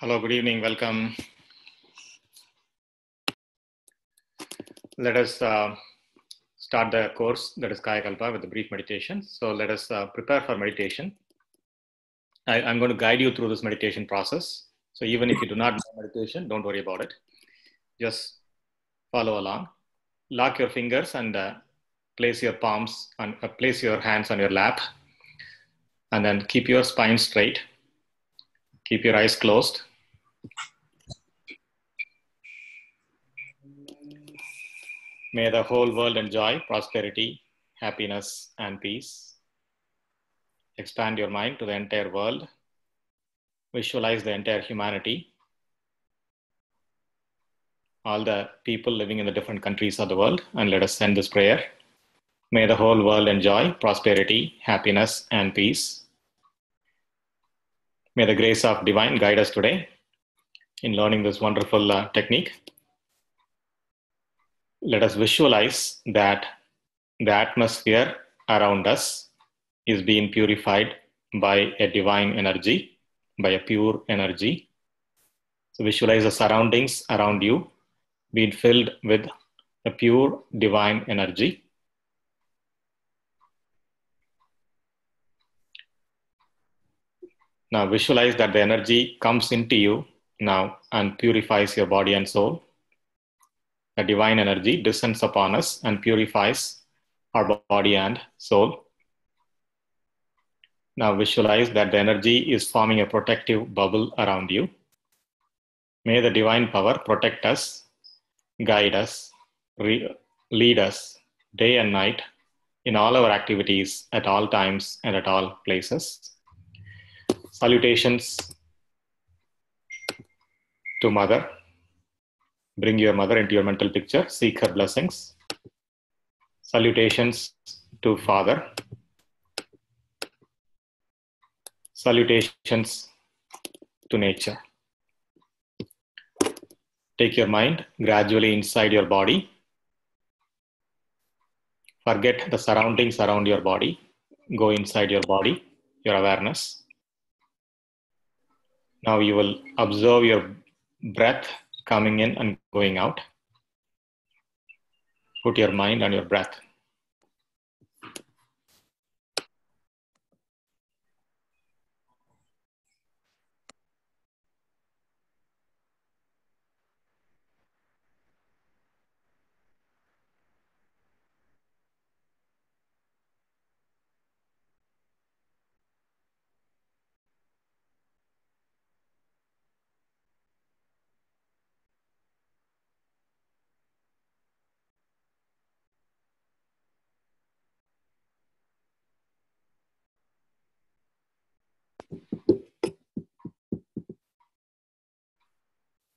Hello, good evening. Welcome. Let us start the course, that is Kaya Kalpa, with a brief meditation. So let us prepare for meditation. I'm going to guide you through this meditation process. So even if you do not know meditation, don't worry about it. Just follow along. Lock your fingers and place your palms and place your hands on your lap, and then keep your spine straight. Keep your eyes closed. May the whole world enjoy prosperity, happiness, and peace. Expand your mind to the entire world. Visualize the entire humanity, all the people living in the different countries of the world, and let us send this prayer. May the whole world enjoy prosperity, happiness, and peace. May the grace of divine guide us today in learning this wonderful technique. Let us visualize that the atmosphere around us is being purified by a divine energy, by a pure energy. So visualize the surroundings around you being filled with a pure divine energy. Now visualize that the energy comes into you now and purifies your body and soul. The divine energy descends upon us and purifies our body and soul. Now visualize that the energy is forming a protective bubble around you. May the divine power protect us, guide us, lead us day and night in all our activities at all times and at all places. Salutations to Mother. Bring your mother into your mental picture. Seek her blessings. Salutations to Father. Salutations to nature. Take your mind gradually inside your body. Forget the surroundings around your body. Go inside your body, your awareness. Now you will observe your breath coming in and going out. Put your mind on your breath.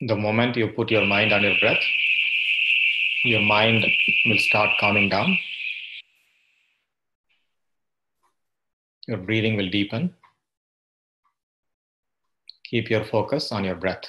The moment you put your mind on your breath, your mind will start calming down. Your breathing will deepen. Keep your focus on your breath.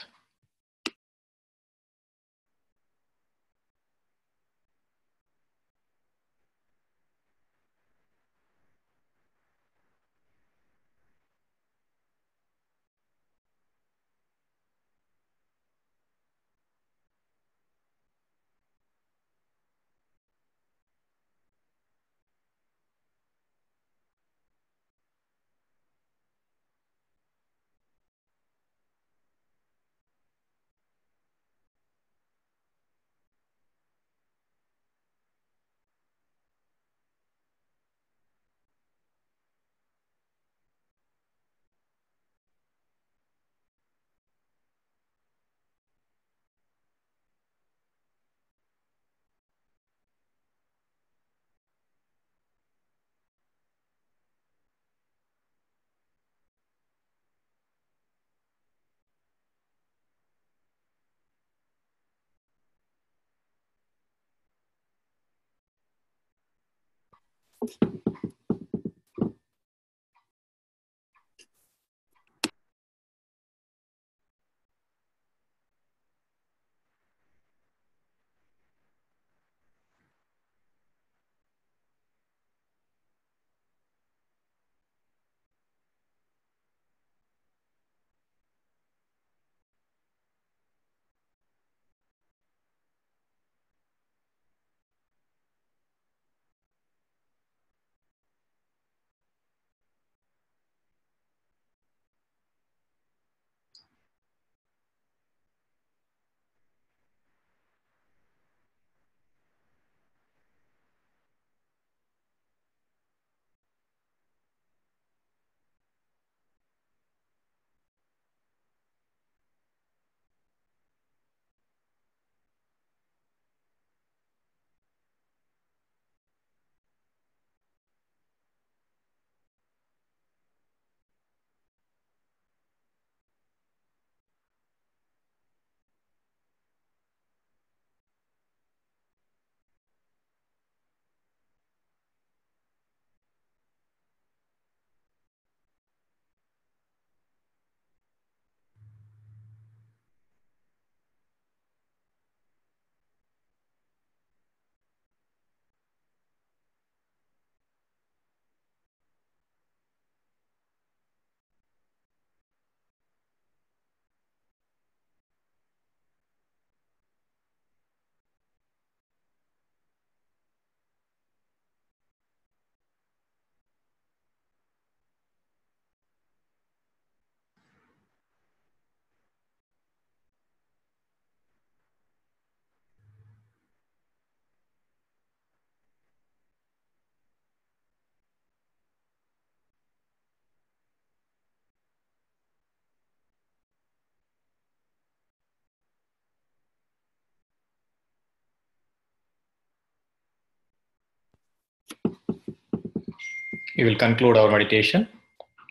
We will conclude our meditation.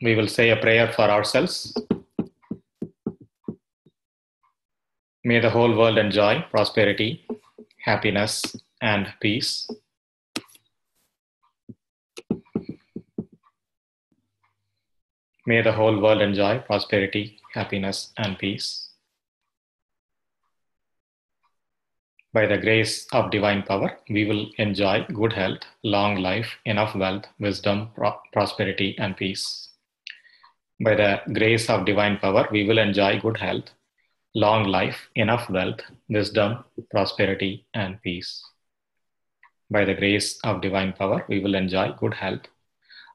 We will say a prayer for ourselves. May the whole world enjoy prosperity, happiness, and peace. May the whole world enjoy prosperity, happiness, and peace. By the grace of divine power, we will enjoy good health, long life, enough wealth, wisdom, prosperity, and peace. By the grace of divine power, we will enjoy good health, long life, enough wealth, wisdom, prosperity, and peace. By the grace of divine power, we will enjoy good health,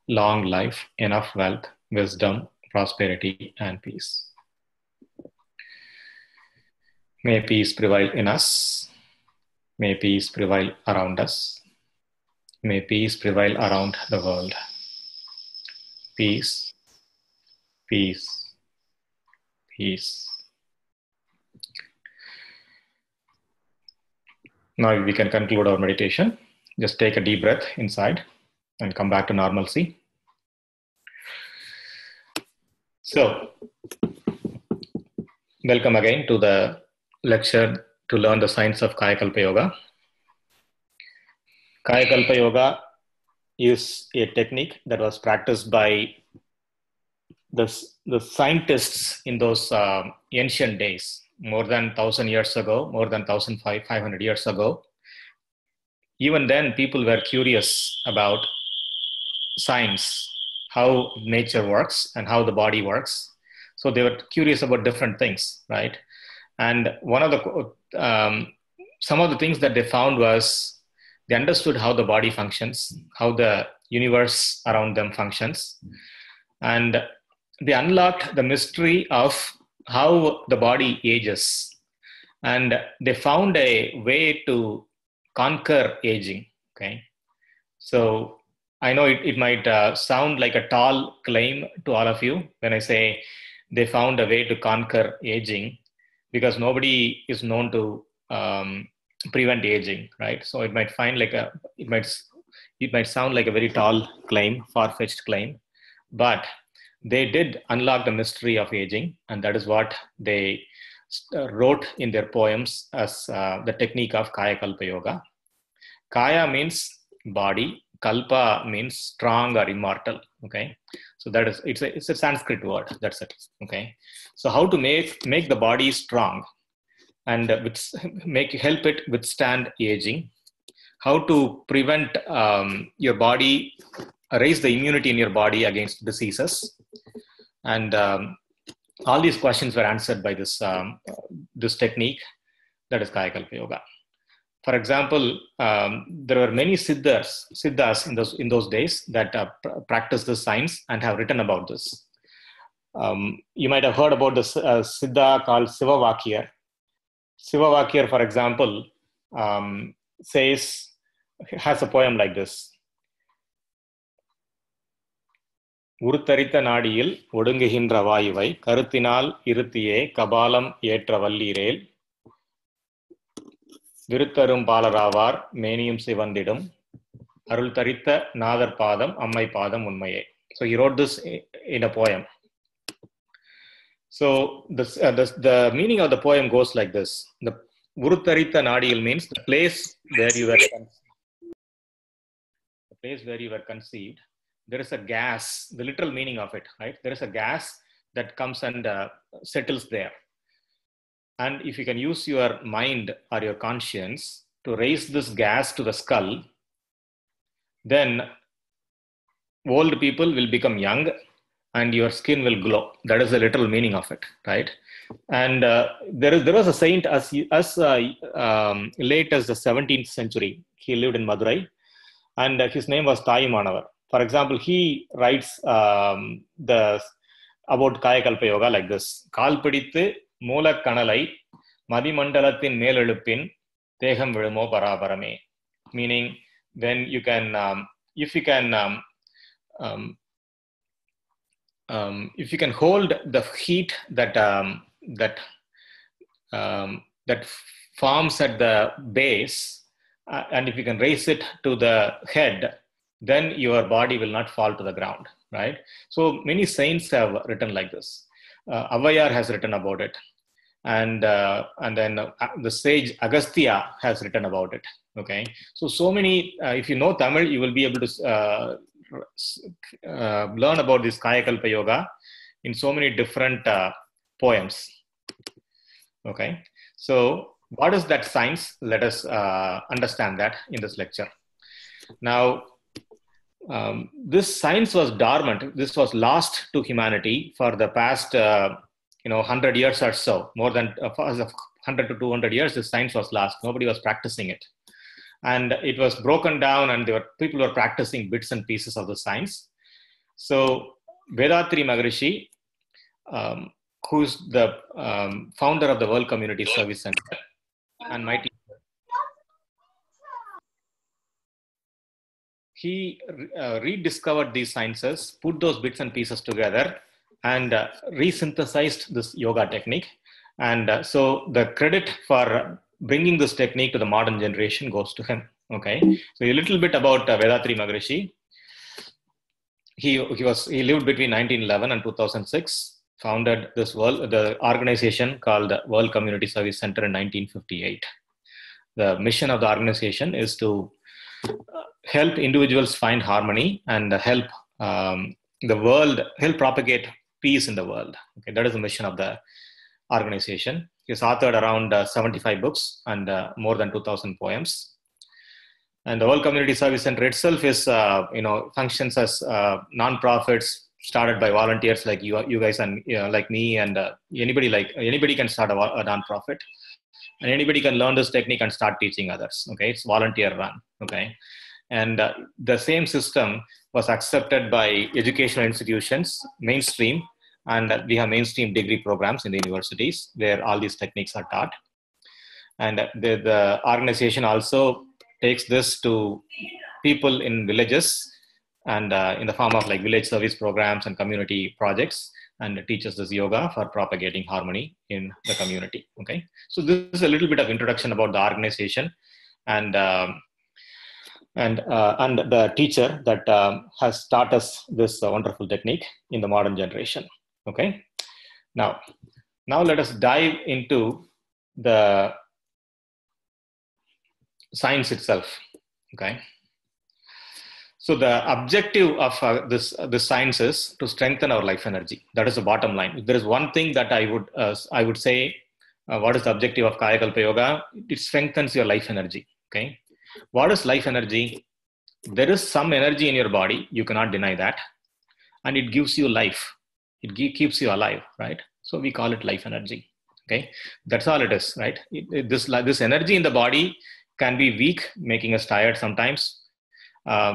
long life, enough wealth, wisdom, prosperity, and peace. May peace prevail in us. May peace prevail around us. May peace prevail around the world. Peace, peace, peace. Now we can conclude our meditation. Just take a deep breath inside and come back to normalcy. So, welcome again to the lecture to learn the science of Kayakalpa Yoga. Kayakalpa Yoga is a technique that was practiced by the scientists in those ancient days, more than 1,000 years ago, more than 1,500 years ago. Even then, people were curious about science, how nature works and how the body works. So they were curious about different things, right? And one of the some of the things that they found was they understood how the body functions, how the universe around them functions, and they unlocked the mystery of how the body ages, and they found a way to conquer aging. Okay, so I know it might sound like a tall claim to all of you when I say they found a way to conquer aging, because nobody is known to prevent aging, right? So it might sound like a very tall claim, far-fetched claim, but they did unlock the mystery of aging, and that is what they wrote in their poems as the technique of Kayakalpa Yoga. Kaya means body, Kalpa means strong or immortal. Okay, so that is it's a Sanskrit word. That's it. Okay, so how to make the body strong and help it withstand aging? How to prevent your body, raise the immunity in your body against diseases, and all these questions were answered by this technique, that is Kayakalpa Yoga. For example, there were many siddhas in those days that practiced this science and have written about this. You might have heard about this siddha called Sivavakyar. Sivavakyar, for example, has a poem like this. உருத்தரித்த நாடியில் ஒடுங்குகின்ற வாயுவை கருத்தினால் இருத்தியே கபாலம் ஏற்ற வல்லீரேல் விருத்தரும் பாலராவார் மேனியும் சிவந்திடும் அருள் தரித்த நாதர் பாதம் அம்மை பாதம் உண்மையே. So he wrote this in a poem. So the meaning of the poem goes like this. The Urutharitha Nadiyil means the place where you were conceived. There is a gas, the literal meaning of it, right? There is a gas that comes and settles there. And if you can use your mind or your conscience to raise this gas to the skull, then old people will become young and your skin will glow. That is the literal meaning of it, right? And there was a saint as late as the 17th century. He lived in Madurai, and his name was Tayumanavar. For example, he writes about Kayakalpa Yoga like this. Kaal pidithu மூலக் கணலை மதிமண்டலத்தின் மேலெழுப்பின் தேகம் விழுமோ பராபரமே. Meaning, when you can, if you can hold the heat that forms at the base, and if you can raise it to the head, then your body will not fall to the ground, right? So many saints have written like this. Avayar has written about it. And then the sage Agastya has written about it. Okay, so many. If you know Tamil, you will be able to learn about this Kayakalpa Yoga in so many different poems. Okay, so what is that science? Let us understand that in this lecture. Now, this science was dormant. This was lost to humanity for the past 100 years or so. More than 100 to 200 years, this science was lost. Nobody was practicing it. And it was broken down, and people were practicing bits and pieces of the science. So Vethathiri Maharishi, who's the founder of the World Community Service Center, and my teacher, he rediscovered these sciences, put those bits and pieces together, and resynthesized this yoga technique. And so the credit for bringing this technique to the modern generation goes to him. Okay, so a little bit about Vethathiri Maharishi. He lived between 1911 and 2006. Founded the organization called the World Community Service Center in 1958. The mission of the organization is to help individuals find harmony and help the world, help propagate peace in the world. Okay, that is the mission of the organization. He's authored around 75 books and more than 2,000 poems. And the World Community Service Center itself is, functions as non-profits started by volunteers like you guys and like me, and anybody can start a non-profit, and anybody can learn this technique and start teaching others. Okay, it's volunteer run. Okay, and the same system was accepted by educational institutions, mainstream, and we have mainstream degree programs in the universities where all these techniques are taught. And the organization also takes this to people in villages and in the form of like village service programs and community projects, and teaches this yoga for propagating harmony in the community. Okay, so this is a little bit of introduction about the organization and the teacher that has taught us this wonderful technique in the modern generation. Okay, now let us dive into the science itself. Okay, so the objective of this science is to strengthen our life energy. That is the bottom line. If there is one thing that I would say, what is the objective of Kayakalpa Yoga? It strengthens your life energy. Okay, what is life energy? There is some energy in your body, you cannot deny that, and it gives you life. It keeps you alive, right? So we call it life energy. Okay, that's all it is, right? This energy in the body can be weak, making us tired sometimes.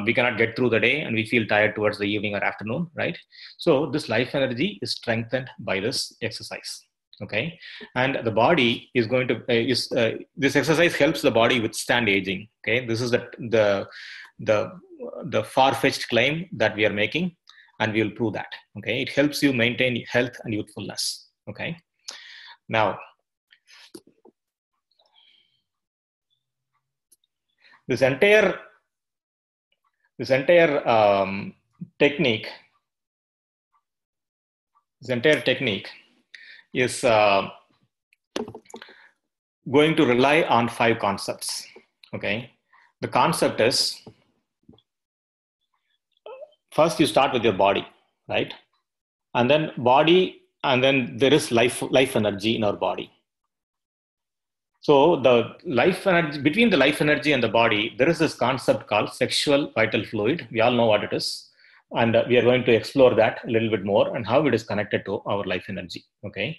We cannot get through the day and we feel tired towards the evening or afternoon, right? So this life energy is strengthened by this exercise. Okay, and the body is going to this exercise helps the body withstand aging. Okay, this is the far-fetched claim that we are making, and we will prove that. Okay, it helps you maintain health and youthfulness. Okay, now this entire technique is going to rely on 5 concepts. Okay, the concept is, first you start with your body, right? And then there is life energy in our body. So the life energy, between the life energy and the body, there is this concept called sexual vital fluid. We all know what it is. And we are going to explore that a little bit more and how it is connected to our life energy. Okay.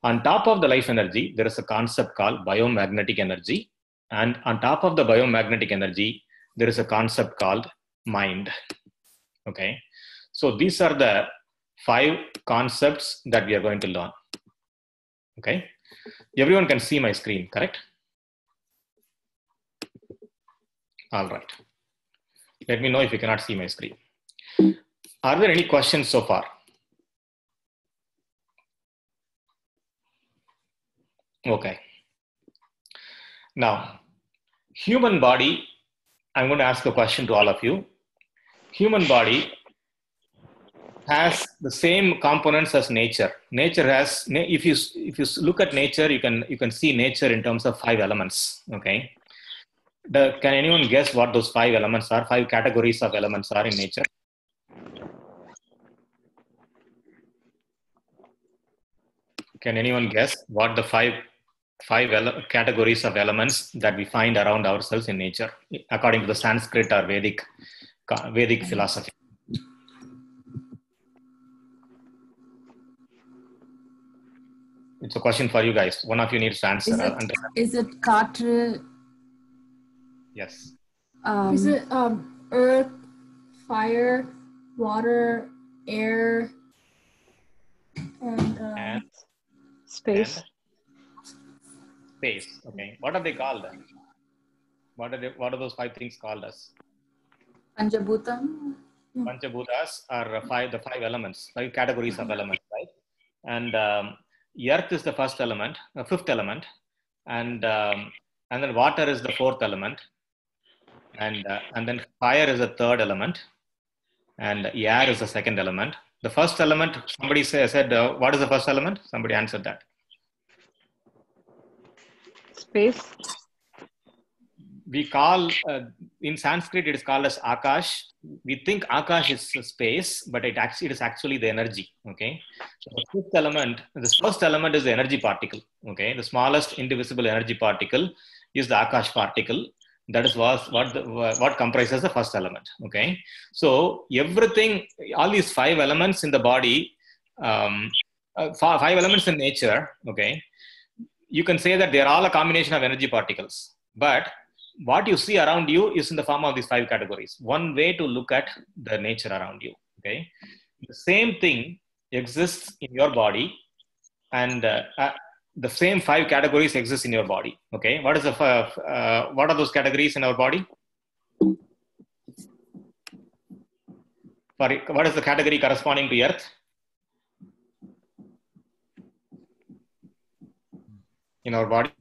On top of the life energy, there is a concept called biomagnetic energy. And on top of the biomagnetic energy, there is a concept called mind. Okay. So these are the 5 concepts that we are going to learn. Okay. Everyone can see my screen, correct? All right. Let me know if you cannot see my screen. Are there any questions so far? Okay. Now, human body, I'm going to ask a question to all of you. human body has the same components as nature. Nature has, if you look at nature, you can see nature in terms of 5 elements. Okay. Can anyone guess what those 5 elements are? 5 categories of elements are in nature. Can anyone guess what the five categories of elements that we find around ourselves in nature, according to the Sanskrit or Vedic philosophy? It's a question for you guys. One of you needs to answer. Is it katra? Yes. Is it earth, fire, water, air, and space? Space. Okay. What are they called? What are those 5 things called as? Panchabhutam. Panchabhutas are the 5 elements, 5 categories of elements, right? And earth is the first element, 5th element, and then water is the 4th element, and then fire is the 3rd element, and air is the 2nd element. The first element, somebody said, what is the first element? Somebody answered that. Space. We call, in Sanskrit, it is called as Akash. We think Akash is space, but it is actually the energy. Okay. So the 5th element, the first element is the energy particle. Okay. The smallest indivisible energy particle is the Akash particle. That is what comprises the first element. Okay. So everything, all these 5 elements in the body, 5 elements in nature. Okay. You can say that they are all a combination of energy particles, but what you see around you is in the form of these 5 categories. One way to look at the nature around you. Okay. The same thing exists in your body, and the same 5 categories exist in your body. Okay. What are those categories in our body? What is the category corresponding to earth? In our body,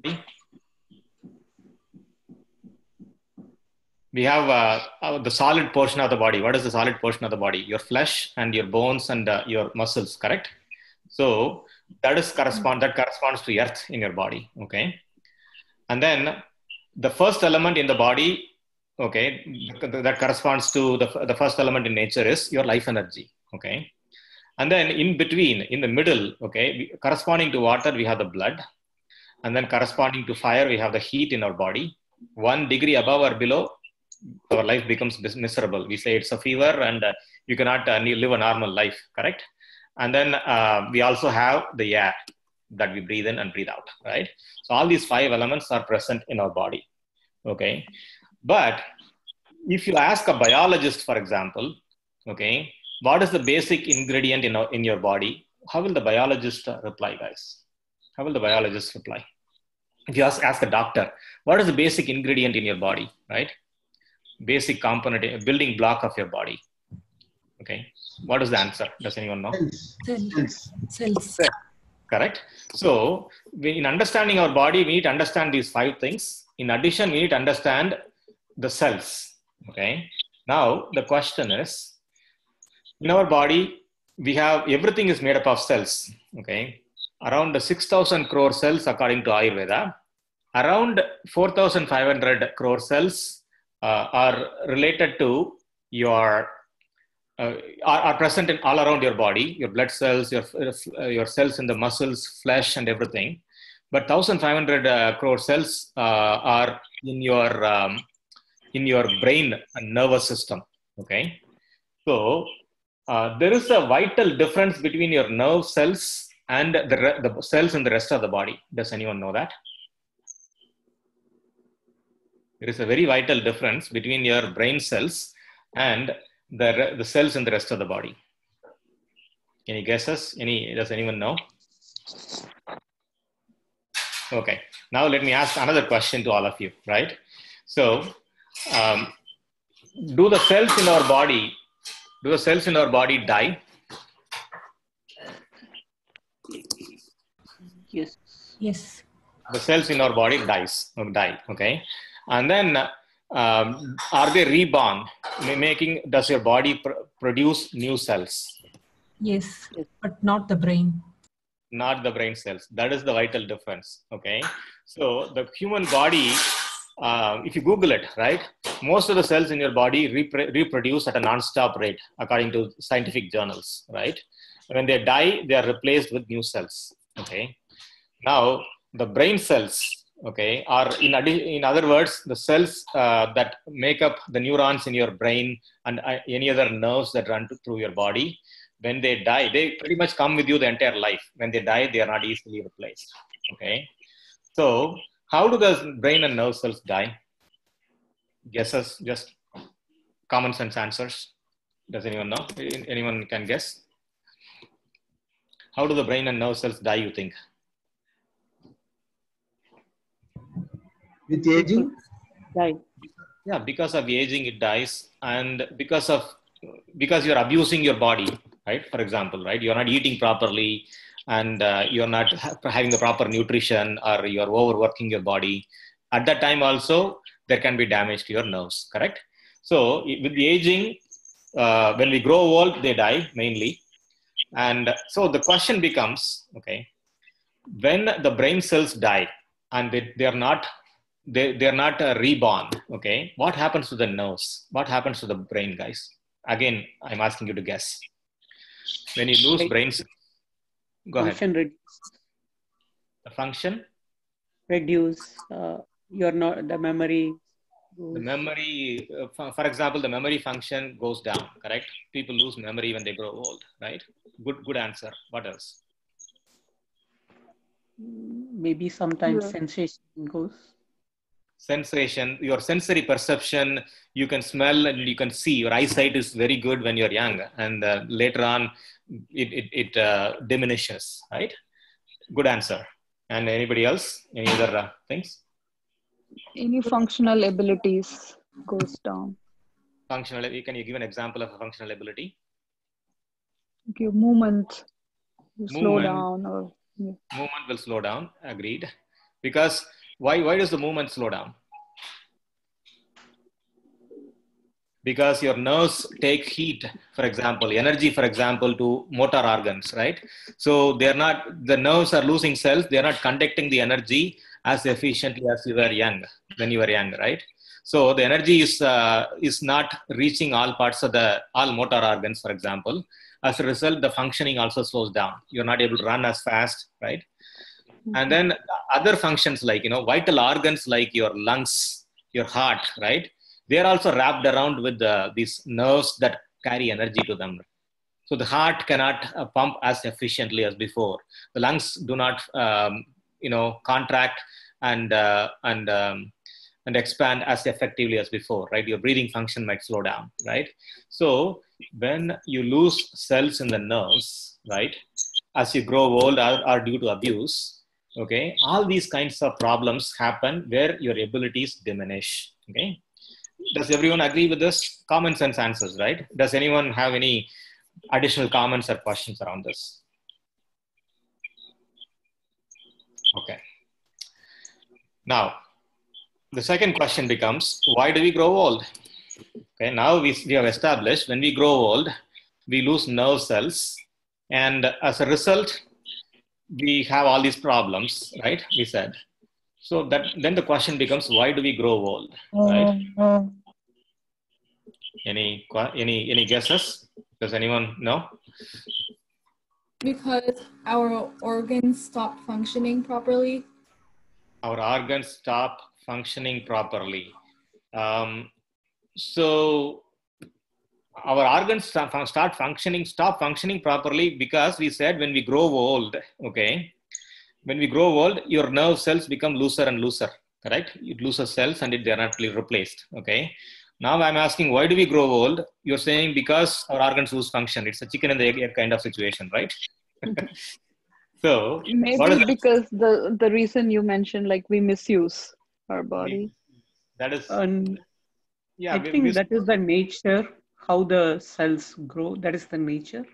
we have the solid portion of the body. What is the solid portion of the body? Your flesh and your bones and your muscles, correct? So that corresponds to earth in your body. Okay. And then the first element in the body, okay, that corresponds to the first element in nature is your life energy. Okay. And then in between, in the middle, okay, corresponding to water, we have the blood. And then corresponding to fire, we have the heat in our body. 1 degree above or below, our life becomes miserable. We say it's a fever and you cannot live a normal life, correct? And then we also have the air that we breathe in and breathe out, right? So all these 5 elements are present in our body, okay? But if you ask a biologist, for example, okay, what is the basic ingredient in your body? How will the biologist reply, guys? How will the biologist reply? If you ask a doctor, what is the basic ingredient in your body, right? Basic component, building block of your body. Okay. What is the answer? Does anyone know? Cells. Correct. So in understanding our body, we need to understand these 5 things. In addition, we need to understand the cells. Okay. Now the question is, in our body, we have, everything is made up of cells. Okay. Around 6,000 crore cells according to Ayurveda. Around 4,500 crore cells are related to your, are present in all around your body, your blood cells, your cells in the muscles, flesh and everything. But 1,500 crore cells are in your brain and nervous system. Okay. So there is a vital difference between your nerve cells and the cells in the rest of the body. Does anyone know that? There is a very vital difference between your brain cells and the cells in the rest of the body. Any guesses? Does anyone know? Okay. Now let me ask another question to all of you, right? So, do the cells in our body die? Yes. Yes. The cells in our body die, okay? And then are they reborn? Does your body produce new cells? Yes, but not the brain. Not the brain cells. That is the vital difference. Okay, so the human body, if you Google it, right, most of the cells in your body reproduce at a non-stop rate, according to scientific journals, right? When they die, they are replaced with new cells. Okay, now the brain cells, okay, are in other words, the cells that make up the neurons in your brain and any other nerves that run through your body. When they die, they pretty much come with you the entire life. When they die, they are not easily replaced. Okay, so how do the brain and nerve cells die? Guesses, just common sense answers. Does anyone know? Anyone can guess? How do the brain and nerve cells die, you think? With aging? Die. Yeah, because of aging, it dies, and because you're abusing your body, right? For example, right, you're not eating properly, and you're not having the proper nutrition, or you're overworking your body. At that time also, there can be damage to your nerves, correct? So with the aging, when we grow old, they die mainly. And so the question becomes, okay, when the brain cells die and they're not reborn, okay, what happens to the nerves? What happens to the brain, guys? Again, I'm asking you to guess. When you lose brain cells, go ahead. The function Reduce. You're not the memory. The memory, for example, the memory function goes down, correct? People lose memory when they grow old, right? Good answer. What else? Maybe sometimes sensation goes. Sensation, your sensory perception, you can smell and you can see. Your eyesight is very good when you're young, and later on it diminishes, right? Good answer. And anybody else? Any other things? Any functional abilities goes down. Functional, can you give an example of a functional ability? Okay, movement will slow down, or movement will slow down. Agreed. Because why does the movement slow down? Because your nerves take heat, for example, energy, for example, to motor organs, right? So the nerves are losing cells. They're not conducting the energy as efficiently as when you were young, right? So the energy is not reaching all parts of all motor organs, for example. As a result, the functioning also slows down. You're not able to run as fast, right? And then other functions like, vital organs like your lungs, your heart, right? They're also wrapped around with these nerves that carry energy to them. So the heart cannot pump as efficiently as before. The lungs do not, contract and expand as effectively as before, right? Your breathing function might slow down, right? So when you lose cells in the nerves, right, as you grow old or due to abuse, okay, all these kinds of problems happen where your abilities diminish, okay? Does everyone agree with this? Common sense answers, right? Does anyone have any additional comments or questions around this? Okay. Now, the second question becomes, why do we grow old? Okay, now we have established when we grow old, we lose nerve cells. And as a result, we have all these problems, right? We said. So then the question becomes, why do we grow old, right? Any guesses? Does anyone know? Because our organs stop functioning properly. Our organs stop functioning properly. So our organs stop functioning properly because we said when we grow old, okay, when we grow old, your nerve cells become looser and looser, correct? It loses cells and they are not replaced, okay? Now I'm asking, why do we grow old? You're saying because our organs lose function. It's a chicken and the egg kind of situation, right? So maybe because the reason you mentioned, like we misuse our body. That is, yeah. I think that is the nature, how the cells grow. That is the nature.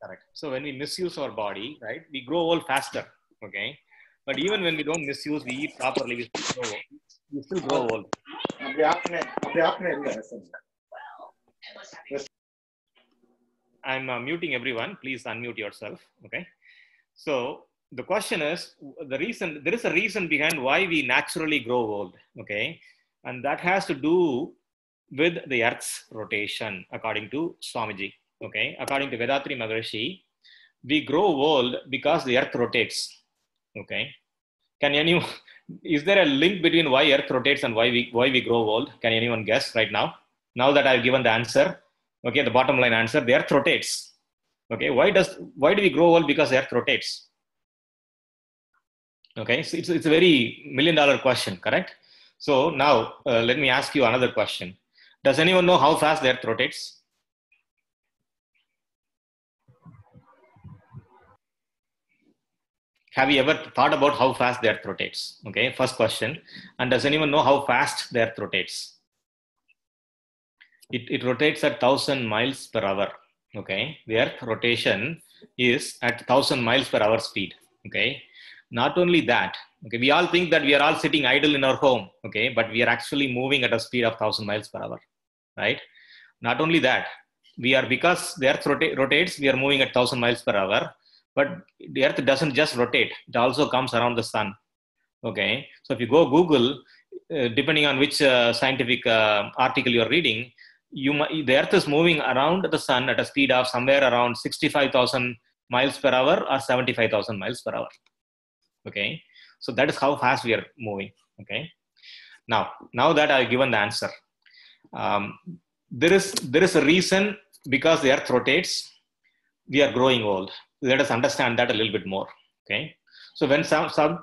Correct. So when we misuse our body, right, we grow old faster, okay? But even when we don't misuse, we eat properly, we still grow old. I'm muting everyone. Please unmute yourself. Okay. So the question is, there is a reason behind why we naturally grow old. Okay. And that has to do with the Earth's rotation, according to Swamiji. Okay. According to Vedatri Maharishi, we grow old because the Earth rotates. Okay. Is there a link between why Earth rotates and why we grow old? Can anyone guess right now? Now that I've given the answer, okay, the bottom line answer, the Earth rotates. Okay, why do we grow old? Because the Earth rotates. Okay, so it's a very $1 million question, correct? So now let me ask you another question. Does anyone know how fast the Earth rotates? Have you ever thought about how fast the Earth rotates? Okay, first question. And does anyone know how fast the Earth rotates? It rotates at 1,000 miles per hour. Okay, the Earth rotation is at 1,000 miles per hour speed. Okay, not only that. Okay, we all think that we are all sitting idle in our home. Okay, but we are actually moving at a speed of 1,000 miles per hour. Right? Not only that, because the Earth rotates, we are moving at 1,000 miles per hour. But the Earth doesn't just rotate; it also comes around the sun. Okay, so if you go Google, depending on which scientific article you are reading, the Earth is moving around the sun at a speed of somewhere around 65,000 miles per hour or 75,000 miles per hour. Okay, so that is how fast we are moving. Okay, now that I've given the answer, there is a reason because the Earth rotates, we are growing old. Let us understand that a little bit more. Okay, so when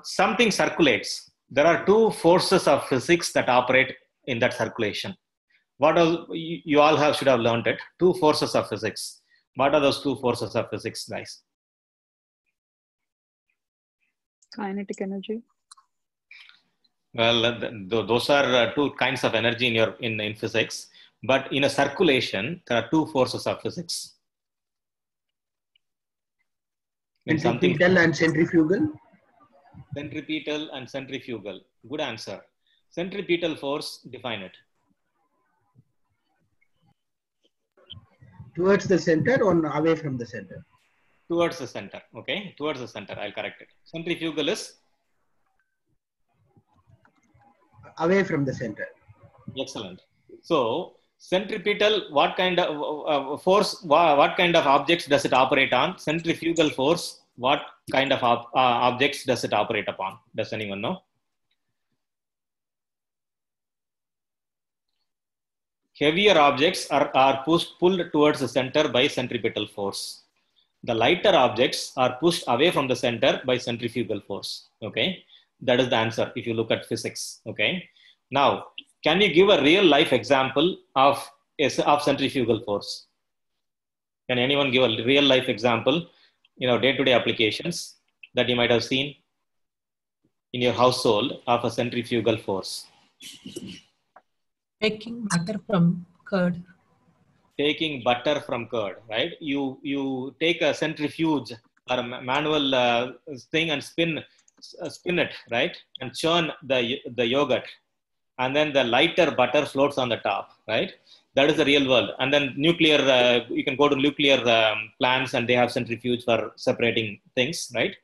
something circulates, there are two forces of physics that operate in that circulation. What are you all should have learned it? Two forces of physics. What are those two forces of physics, guys? Kinetic energy. Well, those are two kinds of energy in physics. But in a circulation, there are two forces of physics. Centripetal and centrifugal. Centripetal and centrifugal. Good answer. Centripetal force, define it. Towards the center or away from the center? Towards the center. Okay, towards the center. I'll correct it. Centrifugal is? Away from the center. Excellent. So, centripetal, what kind of force, what kind of objects does it operate on? Centrifugal force, what kind of objects does it operate upon? Does anyone know? Heavier objects are pulled towards the center by centripetal force. The lighter objects are pushed away from the center by centrifugal force. Okay, that is the answer if you look at physics. Okay, now can you give a real life example of centrifugal force? Can anyone give a real life example, day-to-day applications that you might have seen in your household of a centrifugal force? Taking butter from curd. Taking butter from curd, right? You take a centrifuge or a manual thing and spin it, right? And churn the yogurt, and then the lighter butter floats on the top, right? That is the real world. And then nuclear, you can go to nuclear plants and they have centrifuge for separating things, right?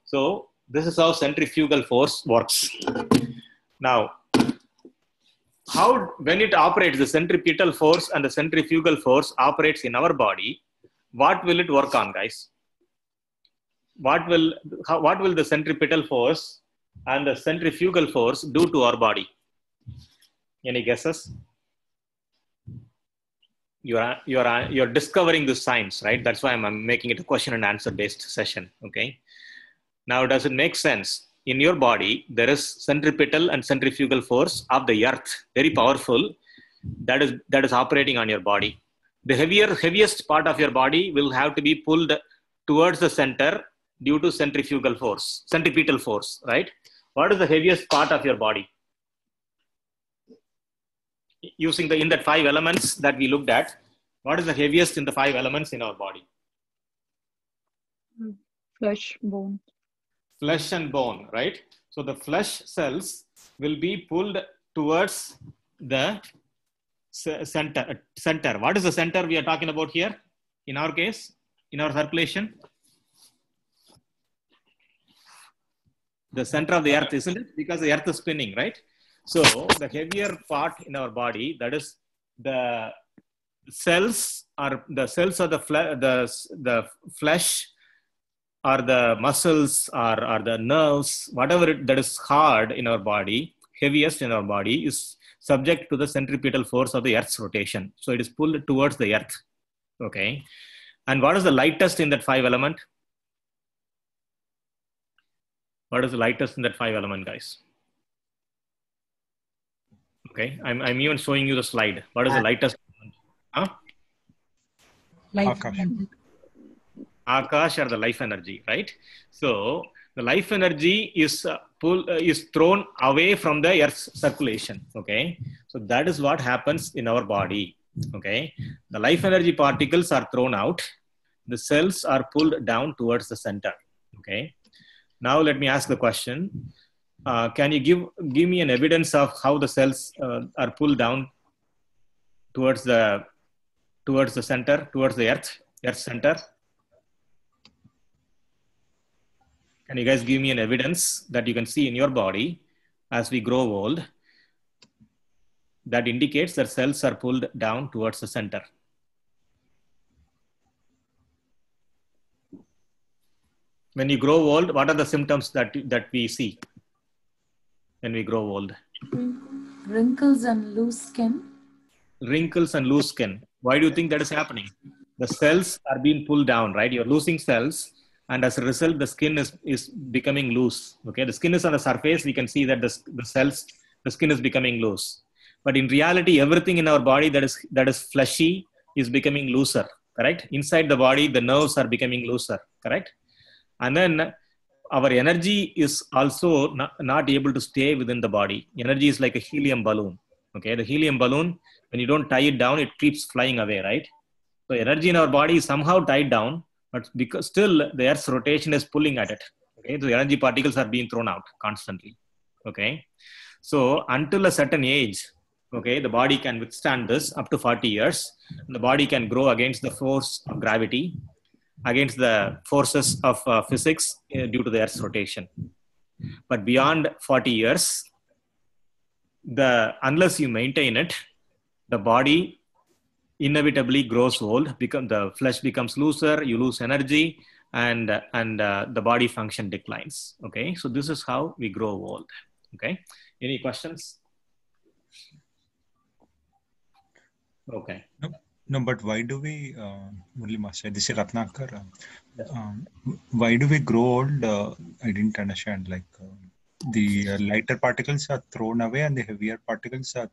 So this is how centrifugal force works. Now, when it operates, the centripetal force and the centrifugal force operates in our body, what will it work on, guys? What will the centripetal force and the centrifugal force do to our body? Any guesses? You're discovering the science, right? That's why I'm making it a question and answer based session. Okay. Now, does it make sense? In your body, there is centripetal and centrifugal force of the earth, very powerful, that is operating on your body. The heaviest part of your body will have to be pulled towards the center due to centrifugal force, centripetal force, right? What is the heaviest part of your body? Using in that 5 elements that we looked at, what is the heaviest in the 5 elements in our body? Flesh, bone. Flesh and bone, right? So the flesh cells will be pulled towards the center. What is the center we are talking about here? In our case, in our circulation, the center of the earth, isn't it? Because the earth is spinning, right? So the heavier part in our body, that is the cells, or the cells of the flesh, or the muscles, or the nerves, whatever that is hard in our body, heaviest in our body, is subject to the centripetal force of the earth's rotation. So it is pulled towards the earth. Okay. And what is the lightest in that 5 element? What is the lightest in that 5 element, guys? Okay. I'm even showing you the slide. What is the lightest? Huh? Life. Akash, or the life energy, right? So the life energy is thrown away from the earth's circulation. Okay. So that is what happens in our body. Okay. The life energy particles are thrown out. The cells are pulled down towards the center. Okay. Now let me ask the question. Can you give me an evidence of how the cells are pulled down towards the center, towards the earth center? Can you guys give me an evidence that you can see in your body as we grow old that indicates that cells are pulled down towards the center? When you grow old, what are the symptoms that we see when we grow old? Wrinkles and loose skin. Wrinkles and loose skin. Why do you think that is happening? The cells are being pulled down, right? You're losing cells. And as a result, the skin is becoming loose. Okay, the skin is on the surface. We can see that the skin is becoming loose. But in reality, everything in our body that is fleshy is becoming looser. Correct? Inside the body, the nerves are becoming looser. Correct? And then our energy is also not able to stay within the body. Energy is like a helium balloon. Okay, the helium balloon, when you don't tie it down, it keeps flying away, right? So energy in our body is somehow tied down. But because still the Earth's rotation is pulling at it. Okay, the energy particles are being thrown out constantly. Okay, so until a certain age, okay, the body can withstand this up to 40 years. The body can grow against the force of gravity, against the forces of physics due to the Earth's rotation. But beyond 40 years, unless you maintain it, the body inevitably grows old, the flesh becomes looser, you lose energy, and the body function declines. Okay, so this is how we grow old. Okay, any questions? Okay. No, but why do we, Murli Master, this is Ratnakar, why do we grow old? I didn't understand, like the lighter particles are thrown away and the heavier particles are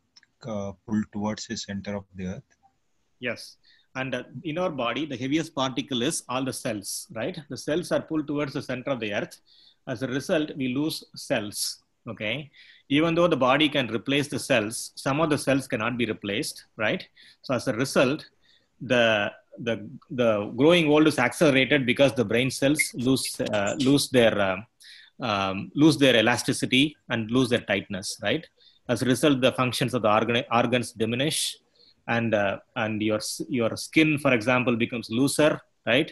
pulled towards the center of the earth. Yes. And in our body, the heaviest particle is all the cells, right? The cells are pulled towards the center of the earth. As a result, we lose cells, okay? Even though the body can replace the cells, some of the cells cannot be replaced, right? So as a result, the growing old is accelerated because the brain cells lose their elasticity and lose their tightness, right? As a result, the functions of the organs diminish. And your skin, for example, becomes looser, right?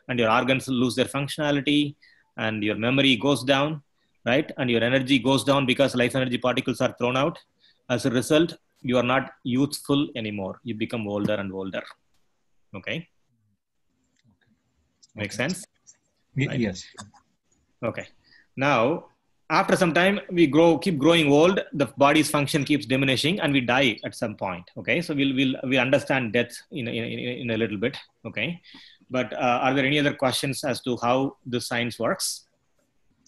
And your organs lose their functionality, and your memory goes down, right? And your energy goes down because life energy particles are thrown out. As a result, you are not youthful anymore. You become older and older. Okay? Make sense? Right? Yes. Okay. Now, after some time, we keep growing old. The body's function keeps diminishing, and we die at some point. Okay, so we understand death in a little bit. Okay, but are there any other questions as to how the science works?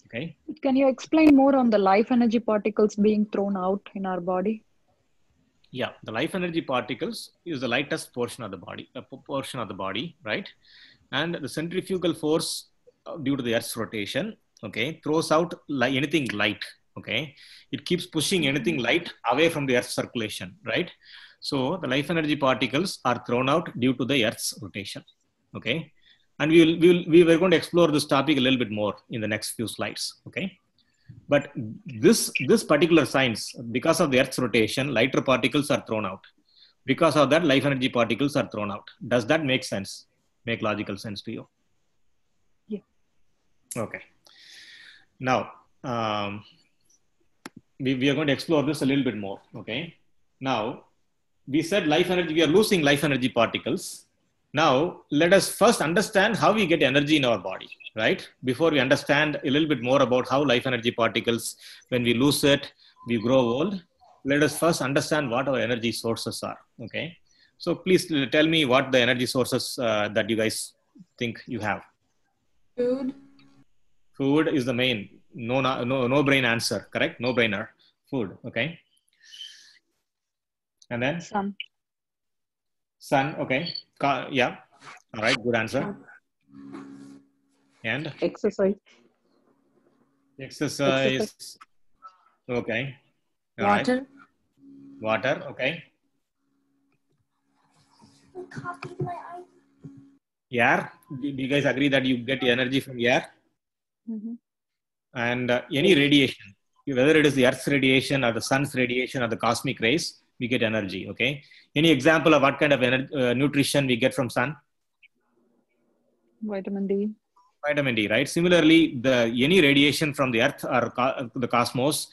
Okay. Can you explain more on the life energy particles being thrown out in our body? Yeah, the life energy particles is the lightest portion of the body, right? And the centrifugal force due to the Earth's rotation, okay, throws out anything light, okay? It keeps pushing anything light away from the Earth's circulation, right? So the life energy particles are thrown out due to the Earth's rotation, okay? And we were going to explore this topic a little bit more in the next few slides, okay? But this particular science, because of the Earth's rotation, lighter particles are thrown out. Because of that, life energy particles are thrown out. Does that make sense? Make logical sense to you? Yeah. Okay. Now, we are going to explore this a little bit more. Okay. Now, we said life energy, we are losing life energy particles. Now, let us first understand how we get energy in our body, right? Before we understand a little bit more about how life energy particles, when we lose it, we grow old. Let us first understand what our energy sources are, okay? So please tell me what the energy sources that you guys think you have. Food. Food is the main, no brain answer, correct? No brainer, food, okay? And then? Sun, okay. Yeah, all right, good answer. And? Exercise. Exercise. Okay. All water. Right. Water, okay. Air. Do you guys agree that you get energy from air? Mm-hmm. And any radiation, whether it is the Earth's radiation or the sun's radiation or the cosmic rays, we get energy, okay? Any example of what kind of nutrition we get from sun? Vitamin D. Vitamin D, right? Similarly, any radiation from the Earth or the cosmos,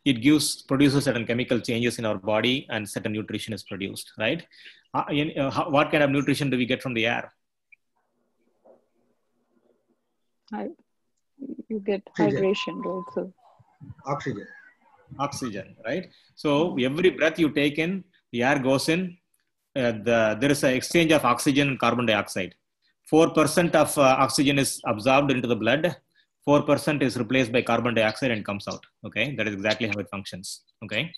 it produces certain chemical changes in our body and certain nutrition is produced, right? What kind of nutrition do we get from the air? You get hydration, right? So Oxygen, right? So every breath you take in, the air goes in, there is an exchange of oxygen and carbon dioxide. 4% of oxygen is absorbed into the blood, 4% is replaced by carbon dioxide and comes out, okay? That is exactly how it functions, okay?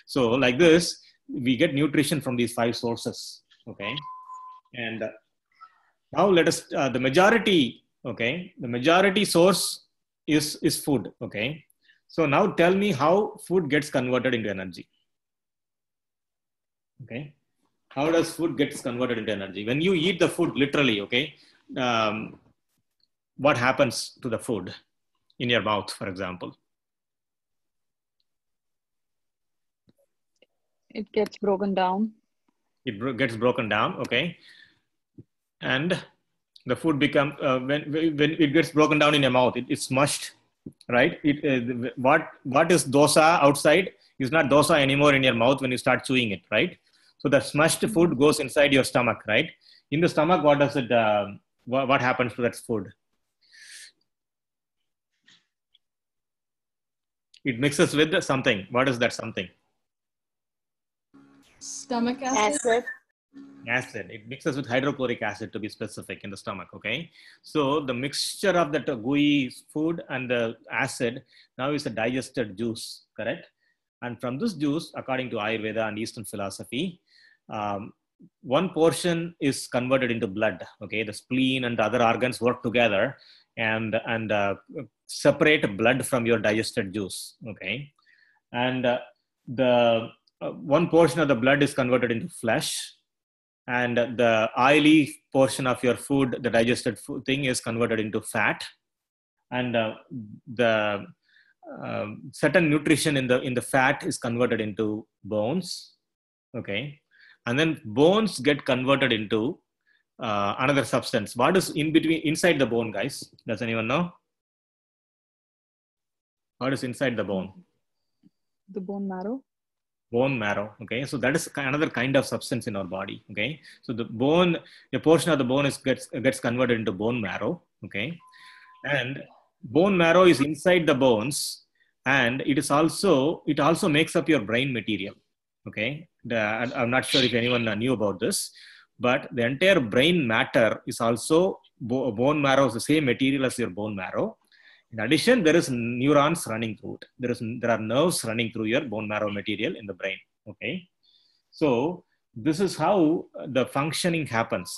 So like this, we get nutrition from these 5 sources, okay? And now let us, the majority, okay? The majority source is food, okay? So now tell me how food gets converted into energy. Okay. How does food gets converted into energy? When you eat the food literally, okay, what happens to the food in your mouth, for example? It gets broken down. It gets broken down, okay. And the food becomes, when it gets broken down in your mouth, it's mushed. Right? What is dosa outside is not dosa anymore in your mouth when you start chewing it, right? So the smushed food goes inside your stomach, right? In the stomach, what does it? What happens to that food? It mixes with something. What is that something? Stomach acid. Acid. It mixes with hydrochloric acid, to be specific, in the stomach, okay? So the mixture of that gooey food and the acid now is a digested juice, correct? And from this juice, according to Ayurveda and Eastern philosophy, one portion is converted into blood, okay? The spleen and the other organs work together and separate blood from your digested juice, okay? And one portion of the blood is converted into flesh, and the oily portion of your food, the digested food thing, is converted into fat, and the certain nutrition in the fat is converted into bones, okay, and then bones get converted into another substance. What is inside the bone, guys? Does anyone know? What is inside the bone? The bone marrow. Bone marrow, okay? So that is another kind of substance in our body, okay? So the bone, a portion of the bone gets converted into bone marrow, okay? And bone marrow is inside the bones, and it also makes up your brain material, okay? I'm not sure if anyone knew about this, but the entire brain matter is also, bone marrow is the same material as your bone marrow. In addition, there is neurons running through it. There are nerves running through your bone marrow material in the brain. Okay, so this is how the functioning happens.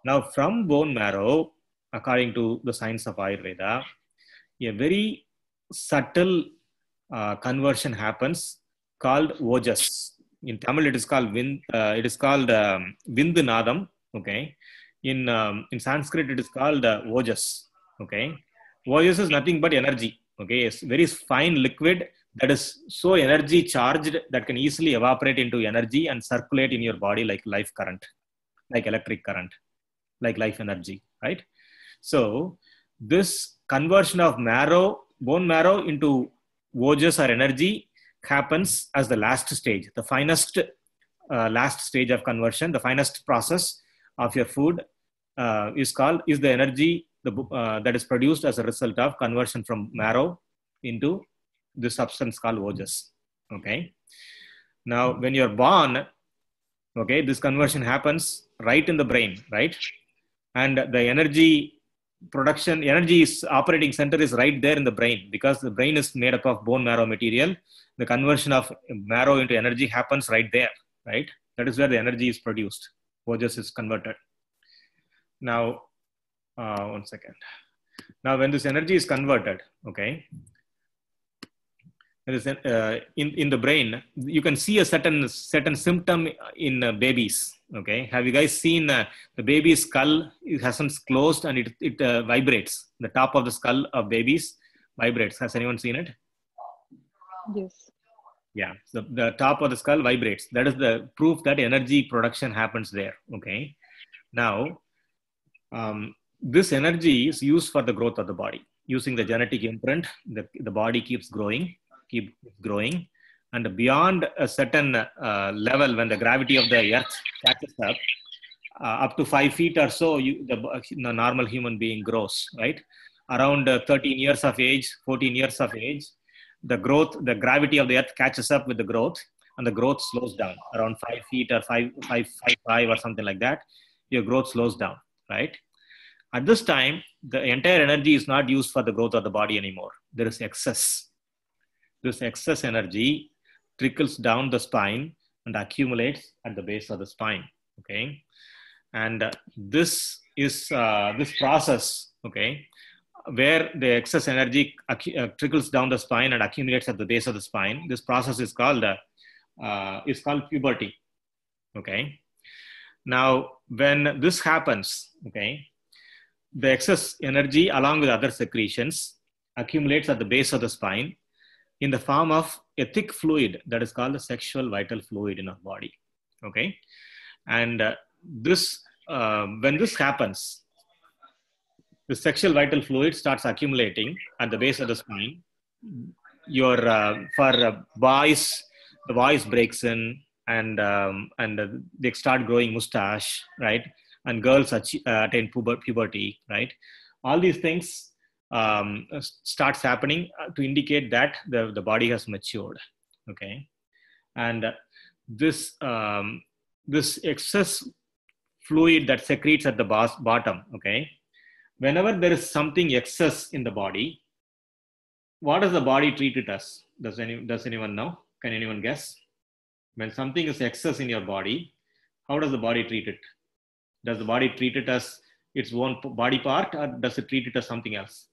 Now, from bone marrow, according to the science of Ayurveda, a very subtle conversion happens called ojas. In Tamil, it is called Vindunadam. Okay, in Sanskrit, it is called ojas. Okay. Ojas is nothing but energy, Okay, it's very fine liquid that is so energy charged that can easily evaporate into energy and circulate in your body like life current, like electric current, like life energy, right? So this conversion of bone marrow into ojas or energy happens as the last stage, the finest last stage of conversion, the finest process of your food is the energy that is produced as a result of conversion from marrow into the substance called ojas. Okay. Now, when you're born, okay, this conversion happens right in the brain, right? And the energy operating center is right there in the brain, because the brain is made up of bone marrow material. The conversion of marrow into energy happens right there, right? That is where the energy is produced. Ojas is converted. Now, one second. Now, when this energy is converted, okay, in the brain, you can see a certain symptom in babies. Okay, have you guys seen the baby's skull? It hasn't closed and it vibrates. The top of the skull of babies vibrates. Has anyone seen it? Yes. Yeah, so the top of the skull vibrates. That is the proof that energy production happens there. Okay, now this energy is used for the growth of the body. Using the genetic imprint, the body keeps growing, and beyond a certain level, when the gravity of the earth catches up to 5 feet or so, the normal human being grows, right? Around 13 years of age, 14 years of age, the gravity of the earth catches up with the growth, and the growth slows down. Around 5 feet or 5 or something like that, your growth slows down, right? At this time, the entire energy is not used for the growth of the body anymore. There is excess. This excess energy trickles down the spine and accumulates at the base of the spine. Okay, and this is this process. Okay, where the excess energy trickles down the spine and accumulates at the base of the spine. This process is called puberty. Okay, now when this happens, okay, the excess energy along with other secretions accumulates at the base of the spine in the form of a thick fluid that is called the sexual vital fluid in our body. Okay, and when this happens, the sexual vital fluid starts accumulating at the base of the spine. For boys, the voice breaks in, and they start growing mustache, right? And girls attain puberty, right? All these things starts happening to indicate that the body has matured. Okay, and this excess fluid that secretes at the bottom. Okay, whenever there is something excess in the body, what does the body treat it as? Does anyone know? Can anyone guess? When something is excess in your body, how does the body treat it? Does the body treat it as its own body part, or does it treat it as something else?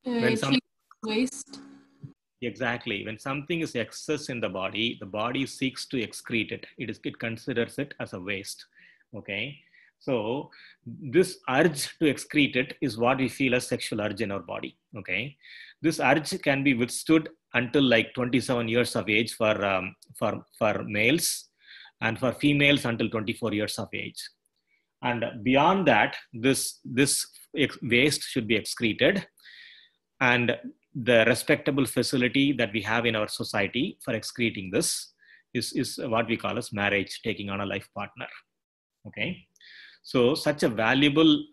Waste. Exactly. When something is excess in the body seeks to excrete it. It considers it as a waste. Okay. So this urge to excrete it is what we feel as sexual urge in our body. Okay. This urge can be withstood until like 27 years of age for males, and for females until 24 years of age. And beyond that, this waste should be excreted, and the respectable facility that we have in our society for excreting this is what we call as marriage, taking on a life partner. Okay, so such a valuable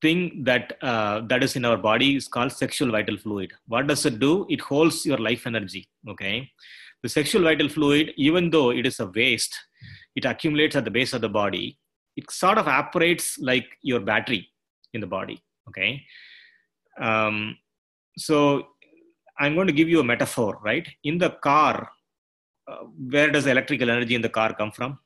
thing that is in our body is called sexual vital fluid. What does it do? It holds your life energy. Okay, the sexual vital fluid, even though it is a waste, it accumulates at the base of the body. It sort of operates like your battery in the body. Okay, so I'm going to give you a metaphor, right? In the car, where does electrical energy in the car come from?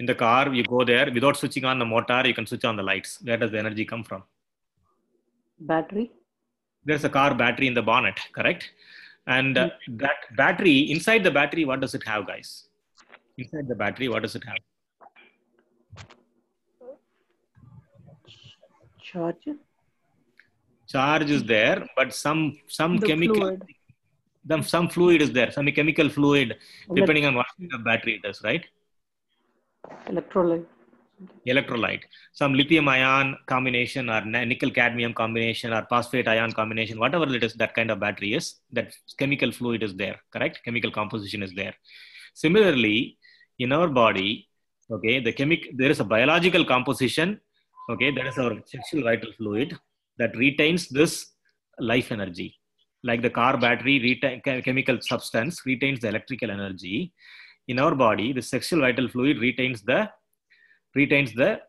In the car, you go there, without switching on the motor, you can switch on the lights. Where does the energy come from? Battery. There's a car battery in the bonnet, correct? And that battery, inside the battery, what does it have, guys? Inside the battery, what does it have? Charge. Charge is there, but some The chemical, fluid. some fluid is there, some chemical fluid, depending on what kind of battery it is, right? Electrolyte. Electrolyte, some lithium ion combination or nickel cadmium combination or phosphate ion combination, whatever it is, that kind of battery is, that chemical fluid is there, correct? Chemical composition is there. Similarly, in our body, okay, there is a biological composition, okay, that is our sexual vital fluid that retains this life energy. Like the car battery, chemical substance retains the electrical energy. In our body, the sexual vital fluid retains the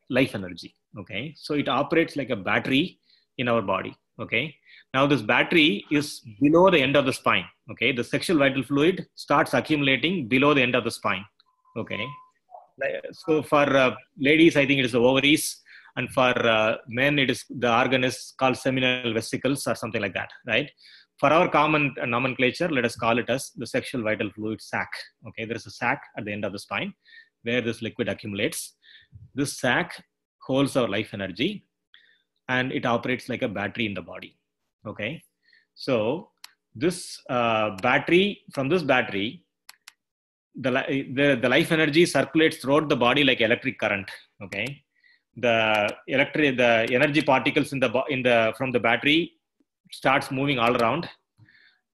life energy. Okay, so it operates like a battery in our body. Okay, now this battery is below the end of the spine. Okay, the sexual vital fluid starts accumulating below the end of the spine. Okay, so for ladies, I think it is the ovaries, and for men, it is the organ is called seminal vesicles or something like that, right? For our common nomenclature, let us call it as the sexual vital fluid sac. Okay, there is a sac at the end of the spine where this liquid accumulates. This sac holds our life energy and it operates like a battery in the body. Okay, so this battery, from this battery, the life energy circulates throughout the body like electric current. Okay, the energy particles from the battery starts moving all around,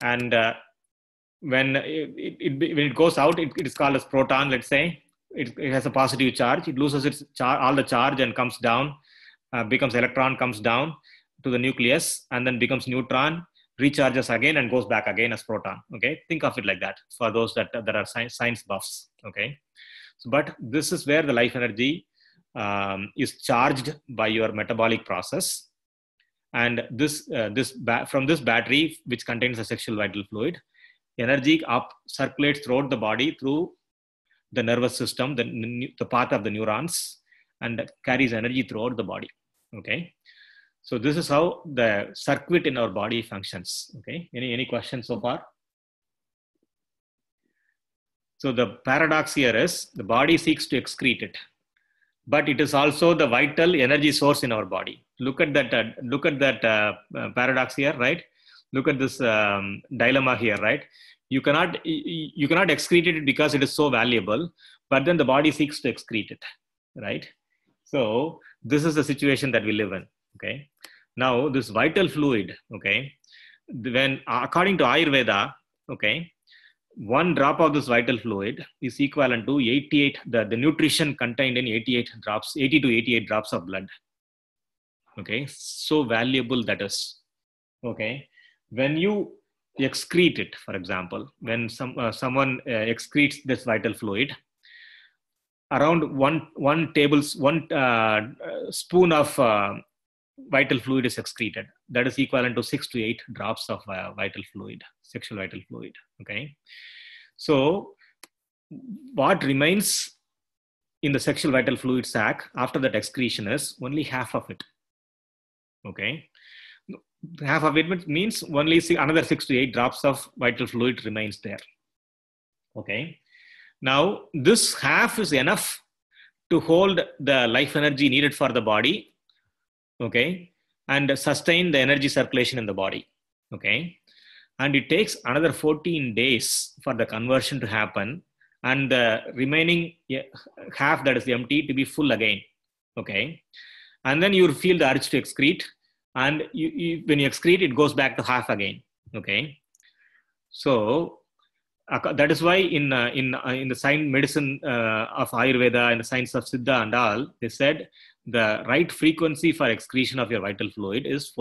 and when it goes out, it is called as proton. Let's say it has a positive charge. It loses its all the charge and comes down, becomes electron, comes down to the nucleus, and then becomes neutron, recharges again, and goes back again as proton. Okay, think of it like that for those that are science buffs. Okay, so, but this is where the life energy is charged by your metabolic process. And from this battery, which contains the sexual vital fluid, energy circulates throughout the body through the nervous system, the path of the neurons, and carries energy throughout the body. Okay, so this is how the circuit in our body functions. Okay, any questions so far? So the paradox here is the body seeks to excrete it, but it is also the vital energy source in our body. Look at that paradox here, right? Look at this dilemma here, right? You cannot excrete it because it is so valuable, but then the body seeks to excrete it, right? So this is the situation that we live in. Okay, now this vital fluid, okay, when according to Ayurveda, okay, one drop of this vital fluid is equivalent to 88, the nutrition contained in 80 to 88 drops of blood. Okay, so valuable that is. Okay, when you excrete it, for example, when someone excretes this vital fluid, around one spoon of vital fluid is excreted. That is equivalent to 6 to 8 drops of vital fluid, sexual vital fluid. Okay, so what remains in the sexual vital fluid sac after that excretion is only half of it. Okay, half of it means only another 6 to 8 drops of vital fluid remains there. Okay, now this half is enough to hold the life energy needed for the body. Okay, and sustain the energy circulation in the body. Okay, and it takes another 14 days for the conversion to happen and the remaining half that is empty to be full again. Okay, and then you feel the urge to excrete, and when you excrete, it goes back to half again. Okay, so that is why in the science medicine of Ayurveda and the science of Siddha and all, they said the right frequency for excretion of your vital fluid is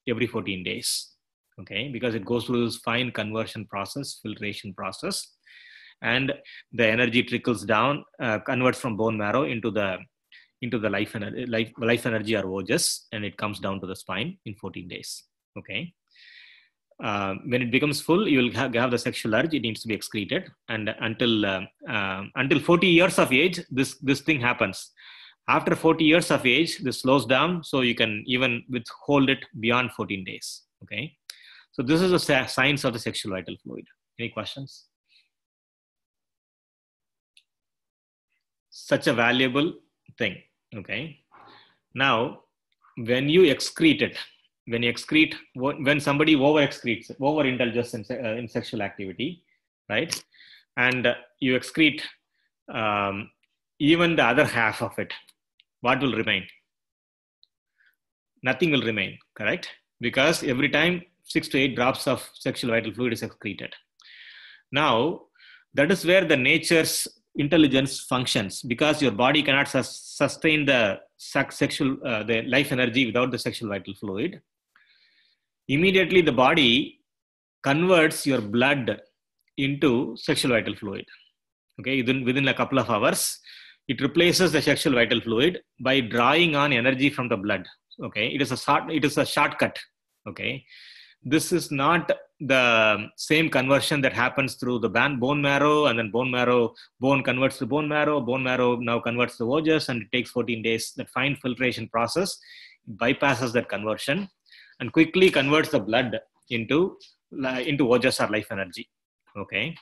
every 14 days. Okay, because it goes through this fine conversion process, filtration process, and the energy trickles down, converts from bone marrow into the life energy or ojas, and it comes down to the spine in 14 days. Okay, when it becomes full, you will have the sexual urge. It needs to be excreted, and until 40 years of age, this thing happens. After 40 years of age, this slows down, so you can even withhold it beyond 14 days. Okay, so this is the science of the sexual vital fluid. Any questions? such a valuable thing. Okay. Now, when you excrete it, when somebody overindulges in sexual activity, right? And you excrete even the other half of it, what will remain? Nothing will remain, correct? Because every time 6 to 8 drops of sexual vital fluid is excreted. Now, that is where the nature's intelligence functions, because your body cannot sustain the the life energy without the sexual vital fluid. Immediately, the body converts your blood into sexual vital fluid. Okay, within a couple of hours, it replaces the sexual vital fluid by drawing on energy from the blood. Okay, it is a shortcut. Okay, this is not the same conversion that happens through the bone marrow, and then bone converts to bone marrow now converts to ojas, and it takes 14 days. That fine filtration process bypasses that conversion and quickly converts the blood into ojas or life energy. Okay,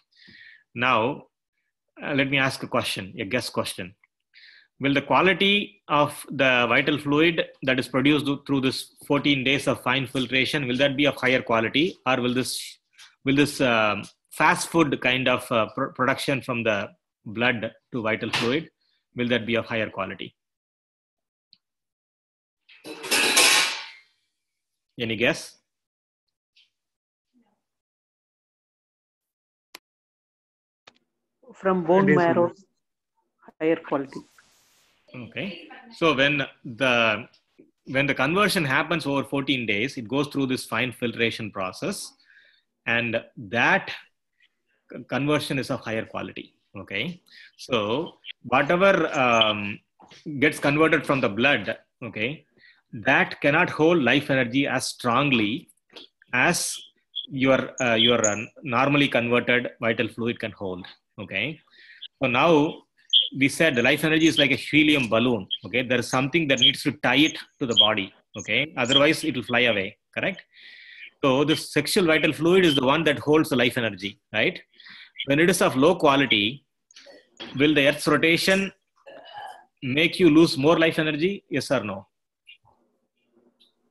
now let me ask a guess question. Will the quality of the vital fluid that is produced through this 14 days of fine filtration, will that be of higher quality, or will this fast food kind of production from the blood to vital fluid, will that be of higher quality? Any guess? From bone marrow, higher quality. Okay, so when the conversion happens over 14 days, it goes through this fine filtration process, and that conversion is of higher quality. Okay, so whatever gets converted from the blood, okay, that cannot hold life energy as strongly as your normally converted vital fluid can hold. Okay, so now we said the life energy is like a helium balloon. Okay, there is something that needs to tie it to the body. Okay, otherwise it will fly away. Correct. So the sexual vital fluid is the one that holds the life energy, right? When it is of low quality, will the Earth's rotation make you lose more life energy? Yes or no?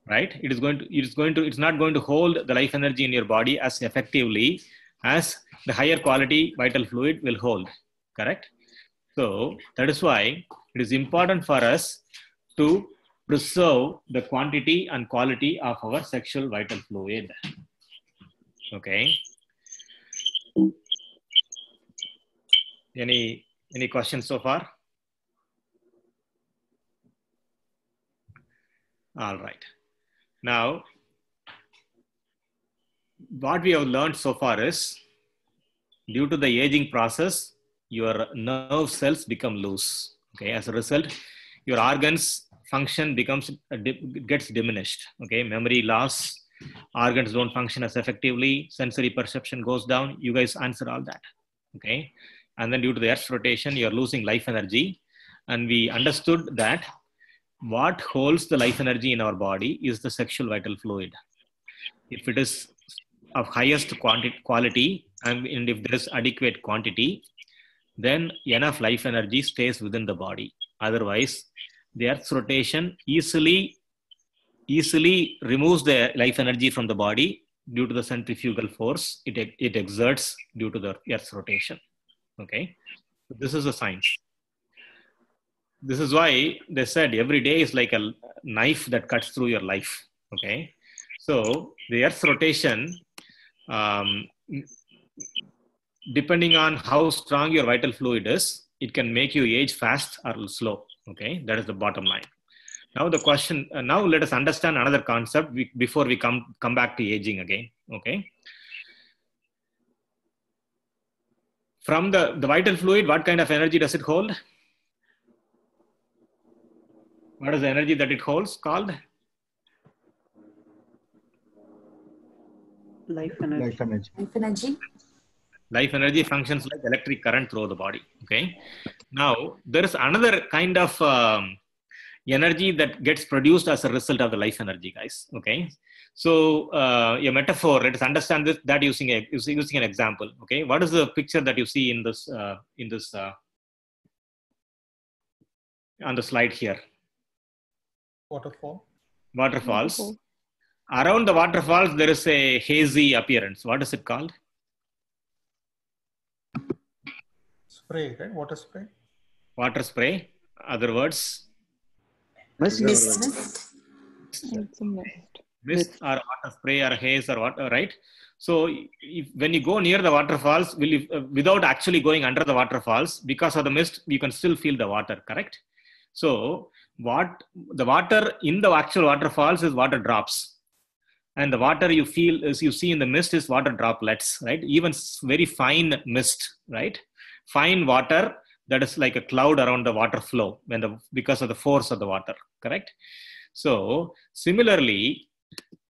Right? It's not going to hold the life energy in your body as effectively as the higher quality vital fluid will hold. Correct? So that is why it is important for us to preserve the quantity and quality of our sexual vital fluid. Okay. Any questions so far? All right. Now, what we have learned so far is, due to the aging process, your nerve cells become loose. Okay, as a result, your organs function gets diminished. Okay, memory loss, organs don't function as effectively, sensory perception goes down. You guys answer all that. Okay, and then due to the Earth's rotation, you're losing life energy, and we understood that what holds the life energy in our body is the sexual vital fluid. If it is of highest quality and if there is adequate quantity, then enough life energy stays within the body. Otherwise, the Earth's rotation easily removes the life energy from the body due to the centrifugal force it exerts due to the Earth's rotation. Okay, so this is a science. This is why they said every day is like a knife that cuts through your life. Okay, so the Earth's rotation, depending on how strong your vital fluid is, it can make you age fast or slow. Okay, that is the bottom line. Now the question, now let us understand another concept before we come back to aging again. Okay, from the vital fluid, what kind of energy does it hold? What is the energy that it holds called? Life energy. Life energy. Life energy. Life energy functions like electric current through the body. Okay. Now there is another kind of energy that gets produced as a result of the life energy, guys. Okay. So a metaphor. Let us understand that using an example. Okay. What is the picture that you see in this on the slide here. Waterfall. Waterfalls. Around the waterfalls, there is a hazy appearance. What is it called? Spray, right? Water spray. Water spray. Other words? Mist. Mist or water spray or haze or what, right? So when you go near the waterfalls, without actually going under the waterfalls, because of the mist, you can still feel the water, correct? So the water in the actual waterfalls is water drops. And the water you feel, as you see in the mist, is water droplets, right? Even very fine mist, right? Fine water that is like a cloud around the water flow because of the force of the water, correct? So similarly,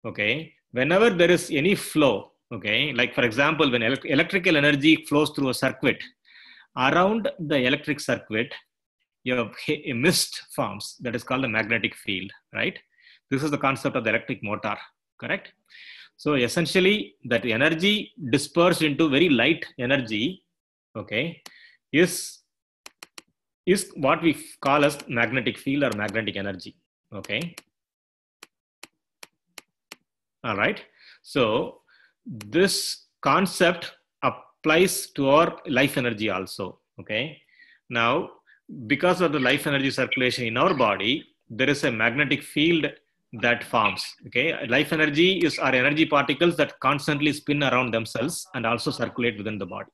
okay, whenever there is any flow, okay, like for example, when electrical energy flows through a circuit, around the electric circuit, you have a mist forms that is called the magnetic field, right? This is the concept of the electric motor, correct? So essentially, that energy dispersed into very light energy, okay, is what we call as magnetic field or magnetic energy, okay? All right. So this concept applies to our life energy also, okay? Now, because of the life energy circulation in our body, there is a magnetic field that forms, okay? Life energy are energy particles that constantly spin around themselves and also circulate within the body.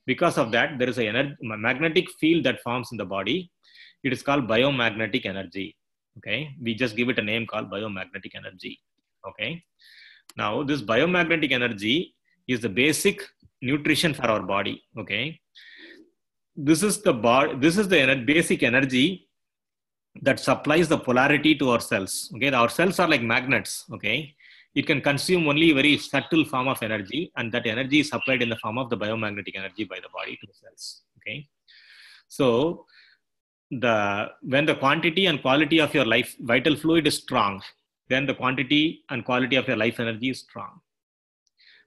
Because of that, there is a magnetic field that forms in the body. It is called biomagnetic energy, okay? We just give it a name called biomagnetic energy, okay? Now, this biomagnetic energy is the basic nutrition for our body, okay? This is the basic energy that supplies the polarity to our cells, okay? Our cells are like magnets, okay? It can consume only a very subtle form of energy, and that energy is supplied in the form of the biomagnetic energy by the body to the cells, okay? So, when the quantity and quality of your vital fluid is strong, then the quantity and quality of your life energy is strong.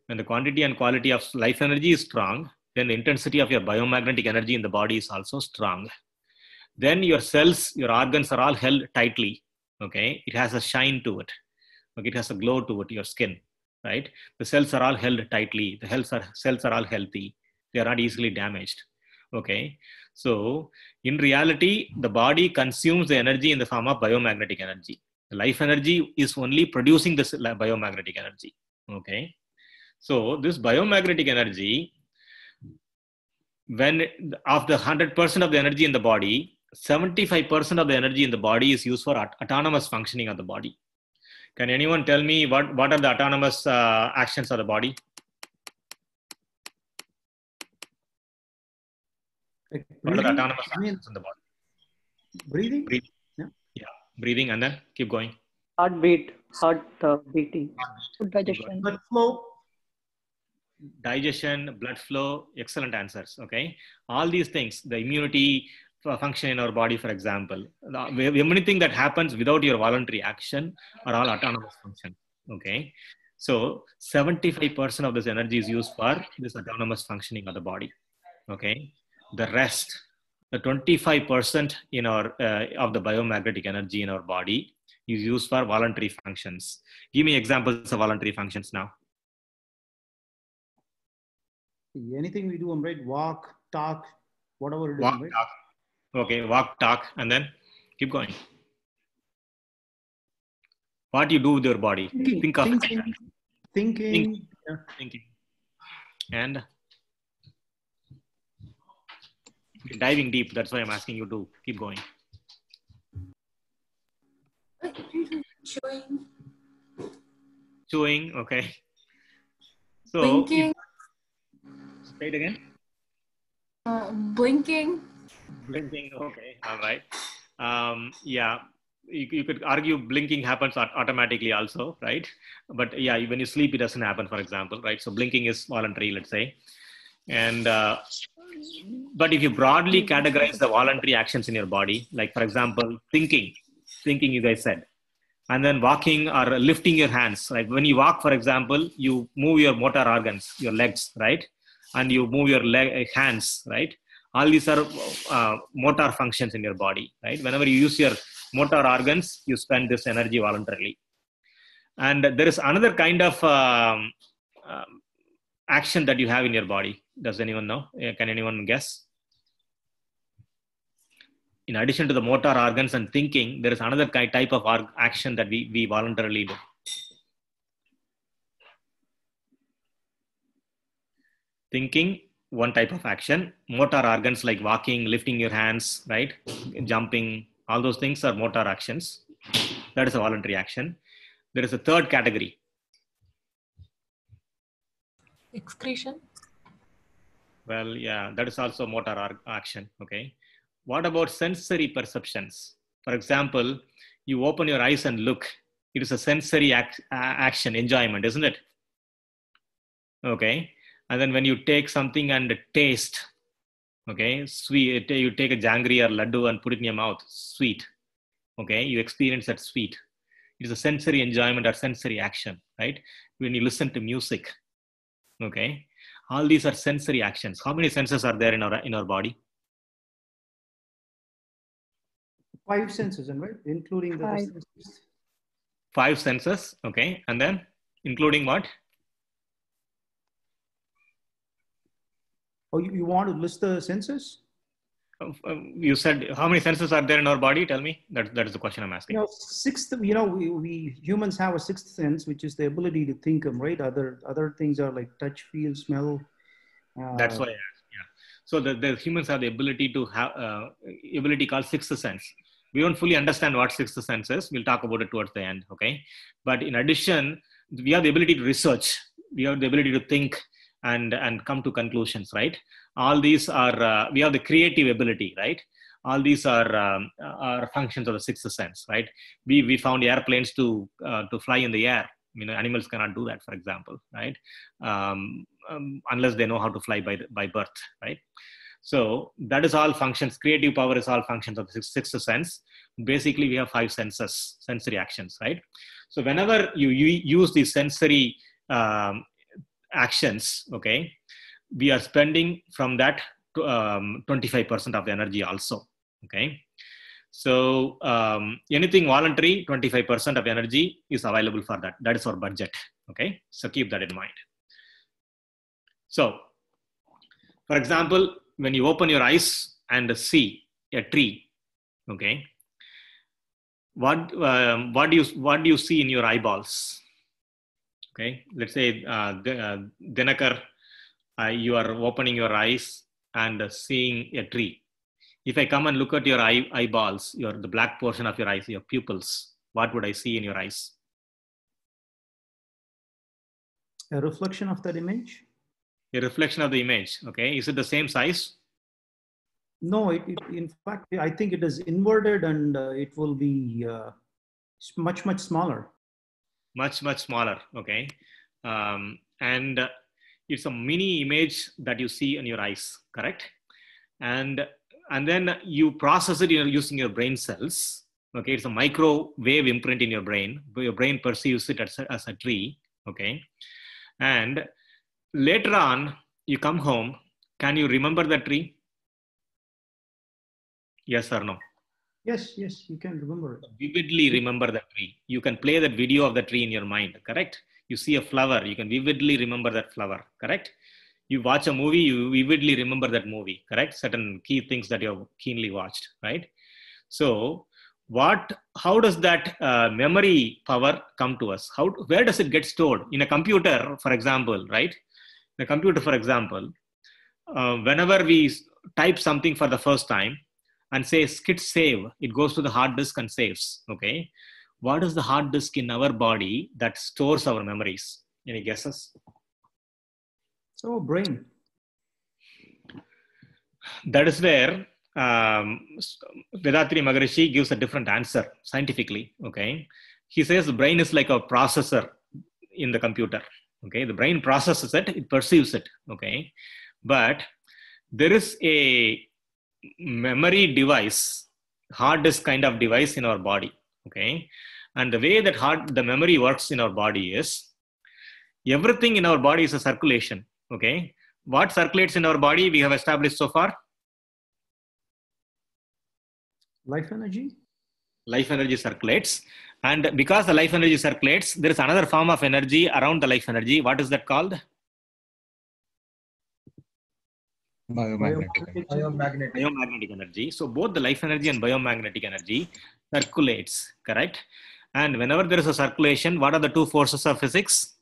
When the quantity and quality of life energy is strong, then the intensity of your biomagnetic energy in the body is also strong. Then your cells, your organs are all held tightly, okay? It has a shine to it. Okay, it has a glow to it, your skin, right? The cells are all held tightly. The cells are all healthy. They are not easily damaged, okay? So in reality, the body consumes the energy in the form of biomagnetic energy. The life energy is only producing this biomagnetic energy, okay? So this biomagnetic energy, when of the 100% of the energy in the body, 75% of the energy in the body is used for autonomous functioning of the body. Can anyone tell me what are the autonomous actions of the body? Like What are the breathing? autonomous actions in the body? Breathing? Yeah, breathing, and then keep going. Heart beating. Food digestion. Blood flow? Digestion, blood flow, excellent answers, okay? All these things, the immunity function in our body, for example, anything that happens without your voluntary action are all autonomous function, okay? So 75% of this energy is used for this autonomous functioning of the body, okay? The rest, the 25% in our of the biomagnetic energy in our body is used for voluntary functions. Give me examples of voluntary functions now. Anything we do, right? Walk, talk, whatever it is, Walk, right? talk. Okay, walk, talk, and then keep going. What you do with your body? Think of Thinking. Yeah. thinking. And diving deep. That's why I'm asking you to keep going. Chewing. Okay. So Blinking. Say it again. Blinking. Blinking. Okay. All right. Yeah. You could argue blinking happens automatically also, right? But yeah, when you sleep, it doesn't happen, for example, right? So blinking is voluntary, let's say. And but if you broadly categorize the voluntary actions in your body, like for example, thinking you guys said, and then walking or lifting your hands. Like when you walk, for example, you move your motor organs, your legs, right? And you move your hands, right? All these are motor functions in your body, right? Whenever you use your motor organs, you spend this energy voluntarily. And there is another kind of action that you have in your body. Does anyone know? Can anyone guess? In addition to the motor organs and thinking, there is another type of action that we voluntarily do. Thinking, one type of action. Motor organs like walking, lifting your hands, right? Jumping, all those things are motor actions. That is a voluntary action. There is a third category. Excretion. Well, yeah, that is also motor action, okay? What about sensory perceptions? For example, you open your eyes and look. It is a sensory action, enjoyment, isn't it? Okay. And then when you take something and taste, okay, sweet, you take a jangri or laddu and put it in your mouth, sweet, okay, you experience that sweet. It is a sensory enjoyment or sensory action, right? When you listen to music, okay, all these are sensory actions. How many senses are there in our body? 5 senses, right? Including the senses. 5 senses, okay, and then including what? Oh, you want to list the senses? You said how many senses are there in our body? Tell me. That is the question I'm asking. Sixth. We humans have a sixth sense, which is the ability to think them. Right. Other things are like touch, feel, smell. That's why I asked. Yeah. So the humans have the ability to have ability called sixth sense. We don't fully understand what sixth sense is. We'll talk about it towards the end. Okay. But in addition, we have the ability to research. We have the ability to think and come to conclusions, right? All these are, we have the creative ability, right? All these are functions of the sixth sense, right? We found airplanes to fly in the air. Animals cannot do that, for example, right? Unless they know how to fly by birth, right? So that is all functions. Creative power is all functions of the sixth sense. Basically, we have 5 senses, sensory actions, right? So whenever you use these sensory actions, okay, we are spending from that 25% of the energy also, okay. So anything voluntary, 25% of energy is available for that. That is our budget, okay. So keep that in mind. So, for example, when you open your eyes and see a tree, okay, what do you see in your eyeballs? Okay, let's say Dinakar, you are opening your eyes and seeing a tree. If I come and look at your eyeballs, the black portion of your eyes, your pupils, what would I see in your eyes? A reflection of that image. A reflection of the image. Okay, is it the same size? No, in fact, I think it is inverted and it will be much smaller. Much smaller, okay. And it's a mini image that you see in your eyes, correct? And then you process it using your brain cells, okay. It's a microwave imprint in your brain. Your brain perceives it as a tree, okay. And later on, you come home, can you remember the tree? Yes or no? Yes, you can remember it. Vividly remember the tree. You can play that video of the tree in your mind, correct? You see a flower, you can vividly remember that flower, correct? You watch a movie, you vividly remember that movie, correct? Certain key things that you have keenly watched, right? So how does that memory power come to us? Where does it get stored? In a computer, for example, right? In a computer, for example, whenever we type something for the first time, and say git save, it goes to the hard disk and saves, okay? What is the hard disk in our body that stores our memories? Any guesses? So brain. That is where Vedatri Maharishi gives a different answer scientifically, okay? He says the brain is like a processor in the computer, okay? The brain processes it, it perceives it, okay? But there is a memory device, hard disk kind of device in our body, okay? And the way that the memory works in our body is, everything in our body is a circulation, okay? What circulates in our body we have established so far? Life energy? Life energy circulates. And because the life energy circulates, there is another form of energy around the life energy. What is that called? Biomagnetic energy. So both the life energy and biomagnetic energy circulates, correct? And whenever there is a circulation, what are the two forces of physics?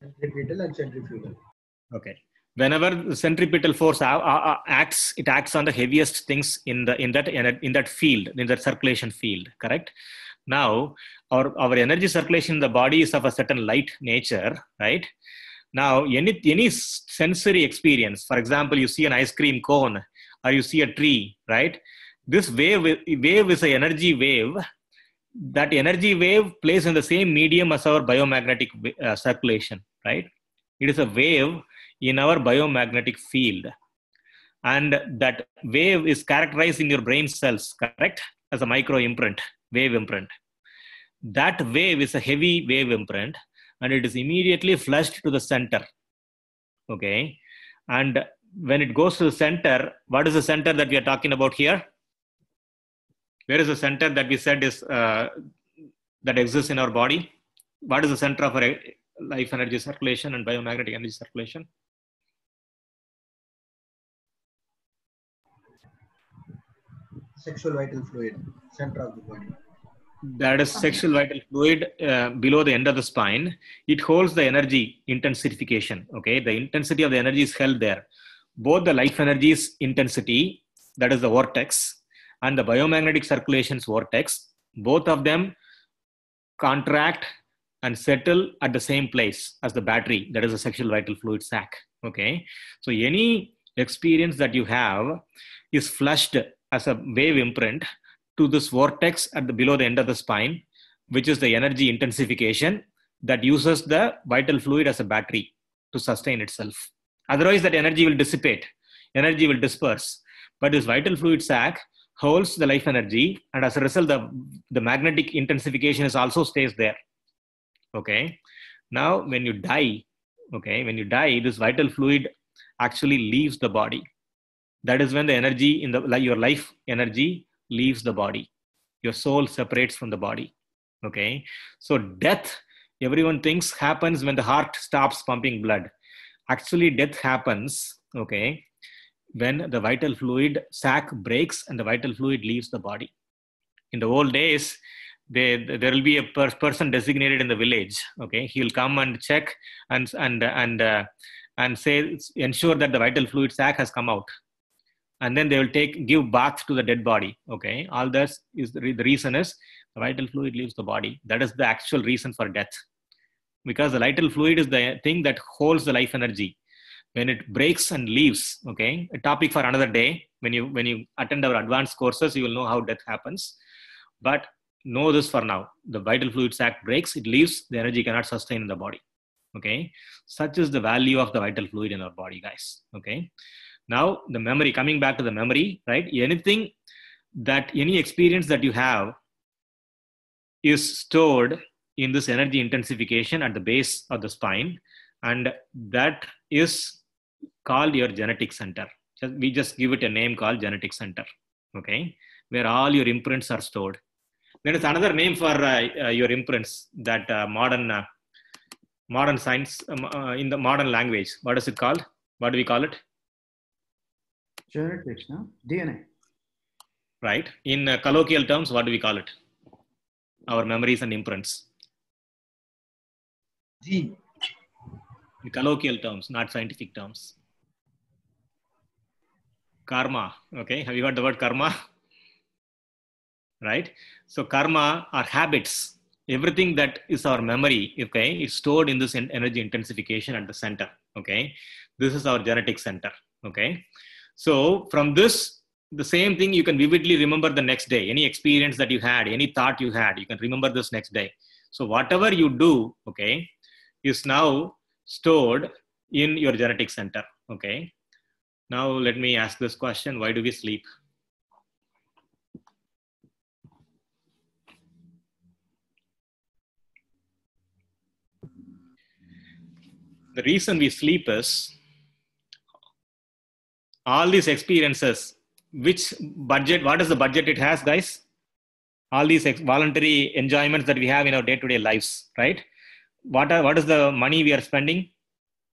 Centripetal and centrifugal. Okay. Whenever the centripetal force acts, it acts on the heaviest things in that field, in that circulation field, correct? Now, our energy circulation in the body is of a certain light nature, right? Now, any sensory experience, for example, you see an ice cream cone or you see a tree, right? This wave is an energy wave. That energy wave plays in the same medium as our biomagnetic circulation, right? It is a wave in our biomagnetic field. And that wave is characterized in your brain cells, correct? As a micro imprint, wave imprint. That wave is a heavy wave imprint, and it is immediately flushed to the center, okay? And when it goes to the center, what is the center that we are talking about here? Where is the center that we said is that exists in our body? What is the center of our life energy circulation and biomagnetic energy circulation? Sexual vital fluid, center of the body. That is sexual vital fluid below the end of the spine. It holds the energy intensification, okay? The intensity of the energy is held there. Both the life energy's intensity, that is the vortex, and the biomagnetic circulation's vortex, both of them contract and settle at the same place as the battery, that is the sexual vital fluid sac, okay? So any experience that you have is flushed as a wave imprint to this vortex at below the end of the spine, which is the energy intensification that uses the vital fluid as a battery to sustain itself. Otherwise, that energy will dissipate, energy will disperse. But this vital fluid sac holds the life energy, and as a result, the magnetic intensification is also stays there. Okay. Now, when you die, this vital fluid actually leaves the body. That is when the energy your life energy leaves the body. Your soul separates from the body. Okay. So death, everyone thinks happens when the heart stops pumping blood. Actually, death happens, okay, when the vital fluid sac breaks and the vital fluid leaves the body. In the old days, there will be a person designated in the village. Okay, he'll come and check and say, ensure that the vital fluid sac has come out, and then they will give bath to the dead body. Okay, all this is the reason is the vital fluid leaves the body. That is the actual reason for death, because the vital fluid is the thing that holds the life energy. When it breaks and leaves, okay, a topic for another day. When you attend our advanced courses, you will know how death happens. But know this for now: the vital fluid sac breaks, it leaves, the energy cannot sustain in the body. Okay, such is the value of the vital fluid in our body, guys. Okay, now the memory, coming back to the memory, right? Any experience that you have is stored in this energy intensification at the base of the spine, and that is called your genetic center. We just give it a name called genetic center, okay, where all your imprints are stored. There is another name for your imprints that modern science, in the modern language, what is it called? What do we call it? Genetics, no? DNA. Right. In colloquial terms, what do we call it? Our memories and imprints. Gene. In colloquial terms, not scientific terms. Karma. Okay. Have you heard the word karma? Right. So karma are habits. Everything that is our memory, okay, is stored in this energy intensification at the center. Okay. This is our genetic center. Okay. So from this, the same thing you can vividly remember the next day. Any experience that you had, any thought you had, you can remember this next day. So whatever you do, okay, is now stored in your genetic center. Okay. Now let me ask this question: why do we sleep? The reason we sleep is all these experiences which budget, what is the budget it has, guys? All these voluntary enjoyments that we have in our day-to-day lives, right? What is the money we are spending?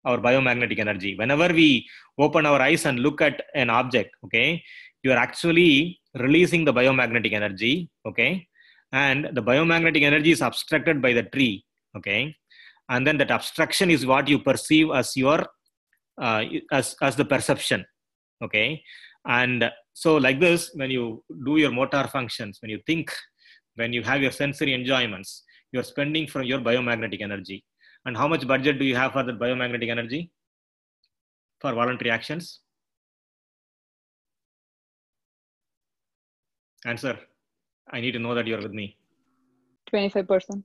Our biomagnetic energy. Whenever we open our eyes and look at an object, okay, you are actually releasing the biomagnetic energy, okay, and the biomagnetic energy is abstracted by the tree, okay, and then that abstraction is what you perceive as your as the perception, okay. And so like this, when you do your motor functions, when you think, when you have your sensory enjoyments, you're spending from your biomagnetic energy. And how much budget do you have for the biomagnetic energy for voluntary actions? Answer. I need to know that you're with me. 25%.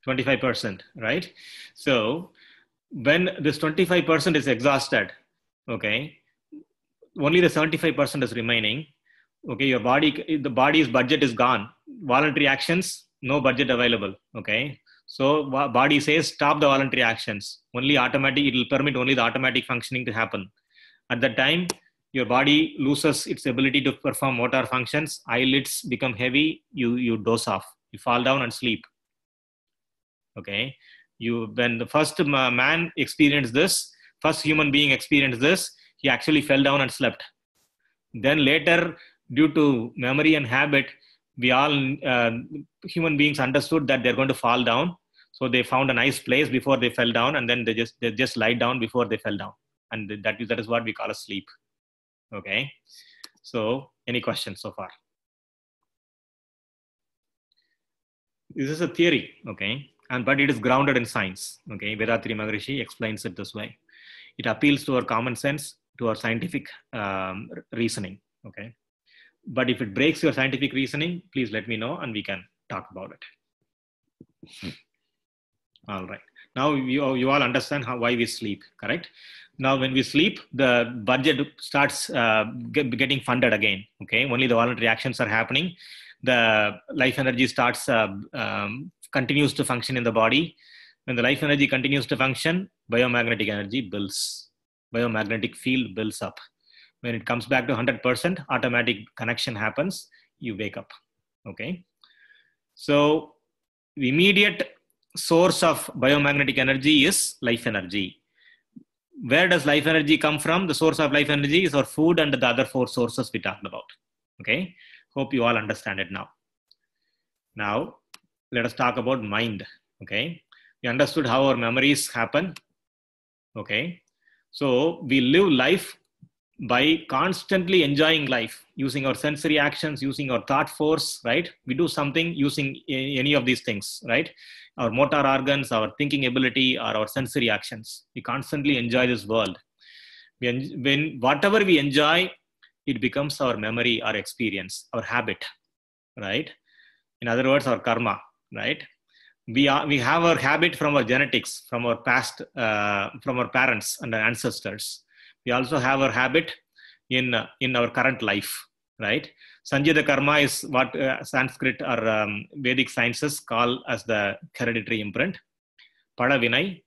25%, right? So when this 25% is exhausted, okay, only the 75% is remaining. Okay, your body, the body's budget is gone. Voluntary actions, no budget available. Okay, so body says stop the voluntary actions. Only automatic, it will permit only the automatic functioning to happen. At that time, your body loses its ability to perform motor functions. Eyelids become heavy. You doze off. You fall down and sleep. Okay, when the first man experienced this, first human being experienced this, he actually fell down and slept. Then later, due to memory and habit, we all human beings understood that they're going to fall down. So they found a nice place before they fell down, and then they just lie down before they fell down. And that is what we call a sleep. Okay. So any questions so far? This is a theory, okay, but it is grounded in science. Okay, Vethathiri Maharishi explains it this way. It appeals to our common sense, to our scientific reasoning. Okay, but if it breaks your scientific reasoning, please let me know and we can talk about it. All right. Now you all understand why we sleep, correct? Now when we sleep, the budget starts getting funded again. Okay, only the voluntary actions are happening. The life energy starts continues to function in the body. When the life energy continues to function, biomagnetic energy builds. Biomagnetic field builds up. When it comes back to 100%, automatic connection happens. You wake up. Okay. So the immediate source of biomagnetic energy is life energy. Where does life energy come from? The source of life energy is our food and the other 4 sources we talked about. Okay. Hope you all understand it now. Now, let us talk about mind. Okay. We understood how our memories happen. Okay. So we live life by constantly enjoying life, using our sensory actions, using our thought force, right? We do something using any of these things, right? Our motor organs, our thinking ability, or our sensory actions. We constantly enjoy this world. When whatever we enjoy, it becomes our memory, our experience, our habit, right? In other words, our karma, right? We have our habit from our genetics, from our past, from our parents and our ancestors. We also have our habit in our current life, right? Sanjita karma is what Sanskrit or Vedic sciences call as the hereditary imprint. Pada Vinay,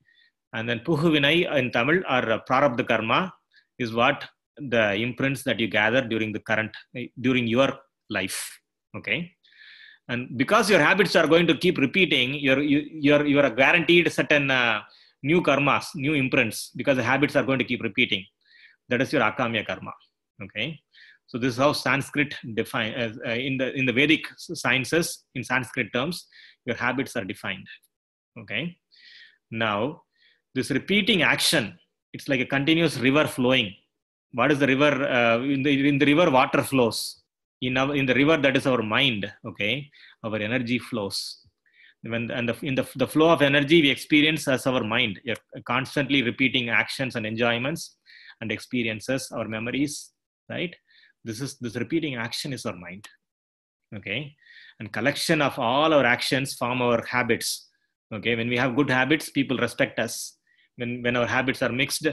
and then Puhu Vinay in Tamil or Prarabdha karma is what the imprints that you gather during your life. Okay. And because your habits are going to keep repeating, you are guaranteed certain new karmas, new imprints, because the habits are going to keep repeating. That is your akamya karma. Okay. So this is how Sanskrit define in the Vedic sciences, in Sanskrit terms, your habits are defined. Okay. Now, this repeating action, it's like a continuous river flowing. What is the river? In the river, water flows. In the river, that is our mind. Okay, our energy flows. In the flow of energy we experience as our mind. You're constantly repeating actions and enjoyments and experiences, our memories. Right. This repeating action is our mind. Okay, and collection of all our actions form our habits. Okay, when we have good habits, people respect us. When our habits are mixed,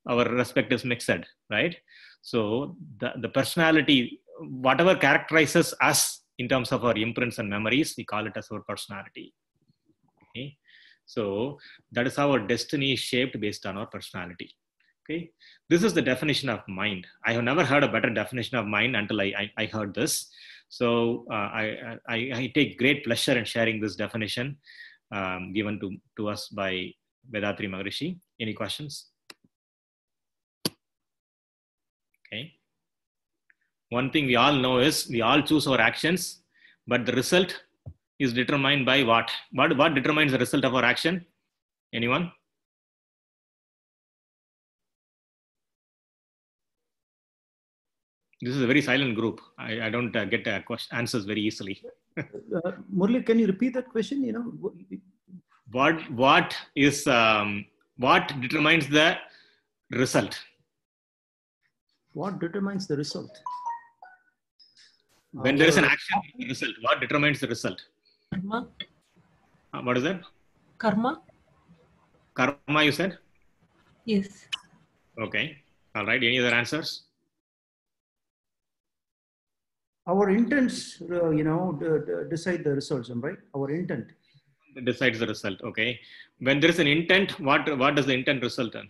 our respect is mixed, right? So the personality, whatever characterizes us in terms of our imprints and memories, we call it as our personality. Okay, so that is how our destiny is shaped based on our personality. Okay, this is the definition of mind. I have never heard a better definition of mind until I heard this. So I take great pleasure in sharing this definition given to us by Vedatri Maharishi. Any questions? Okay. One thing we all know is we all choose our actions, but the result is determined by what? What determines the result of our action? Anyone? This is a very silent group. I don't get answers very easily. Murli, can you repeat that question? You know, what determines the result? What determines the result? When there is an action, result. What determines the result? Karma. What is that? Karma. Karma, you said? Yes. Okay. All right. Any other answers? Our intents, decide the results, right? Our intent decides the result. Okay. When there is an intent, what does the intent result in?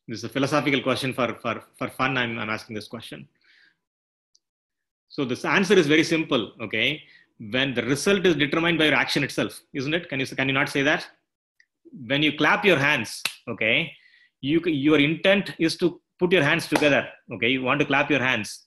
This is a philosophical question for fun. I'm asking this question. So this answer is very simple. Okay. When the result is determined by your action itself, isn't it? Can you not say that? When you clap your hands, okay, your intent is to put your hands together. Okay. You want to clap your hands.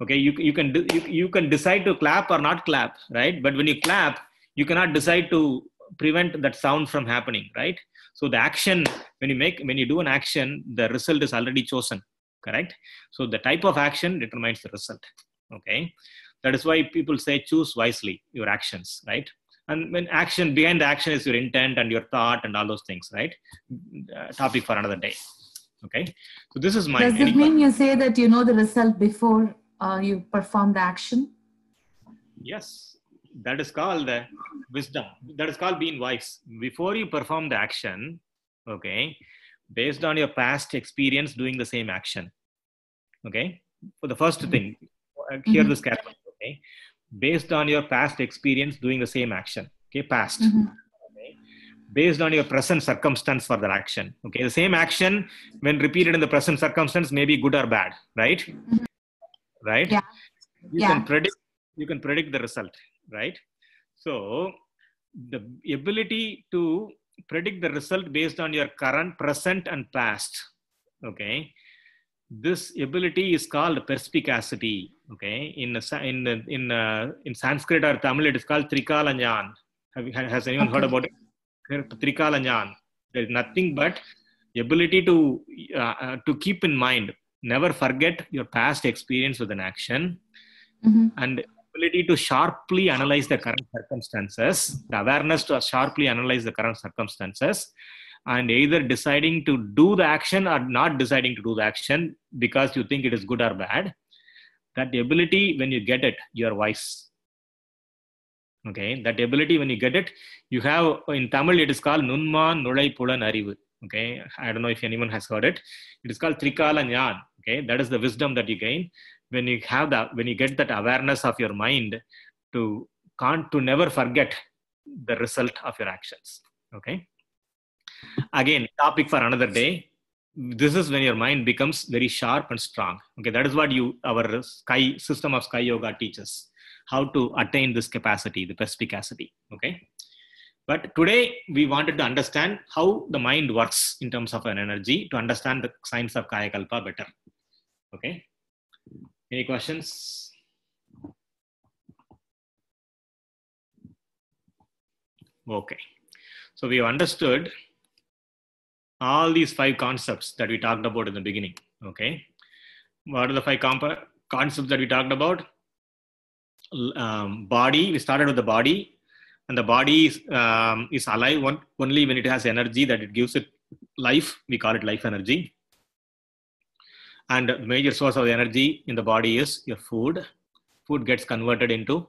Okay, you can decide to clap or not clap, right? But when you clap, you cannot decide to prevent that sound from happening, right? So the action, when you do an action, the result is already chosen, correct? So the type of action determines the result. Okay, that is why people say choose wisely your actions, right? And when behind the action is your intent and your thought and all those things, right? Topic for another day. Okay, so this is my. Does it mean you say that you know the result before you perform the action? Yes, that is called wisdom. That is called being wise. Before you perform the action, okay, based on your past experience doing the same action, okay. For the first thing, hear this carefully, okay. Based on your past experience doing the same action, okay, past. Okay? Based on your present circumstance for that action, okay. The same action, when repeated in the present circumstance, may be good or bad, right? Right? Yeah. You can predict the result, right? So the ability to predict the result based on your current, present, and past, okay, this ability is called perspicacity. Okay, in Sanskrit or Tamil, it is called Trikala Jnana. Has anyone heard about it? Trikala Jnana. There is nothing but ability to keep in mind. Never forget your past experience with an action, and ability to sharply analyze the current circumstances, the awareness to sharply analyze the current circumstances, and either deciding to do the action or not deciding to do the action because you think it is good or bad. That ability, when you get it, you are wise. Okay, that ability, when you get it, you have, in Tamil, it is called Nunman Nulai Pulan Arivu. Okay, I don't know if anyone has heard it. It is called Trikala Jnana. Okay, that is the wisdom that you gain when you have that, when you get that awareness of your mind to never forget the result of your actions. Okay. Again, topic for another day. This is when your mind becomes very sharp and strong. Okay, that is what our system of Sky Yoga teaches, how to attain this capacity, the perspicacity. Okay. But today we wanted to understand how the mind works in terms of an energy, to understand the science of Kaya Kalpa better. Okay. Any questions? Okay. So we have understood all these 5 concepts that we talked about in the beginning. Okay. What are the 5 concepts that we talked about? Body. We started with the body. And the body is alive only when it has energy that it gives it life. We call it life energy. And the major source of the energy in the body is your food. Food gets converted into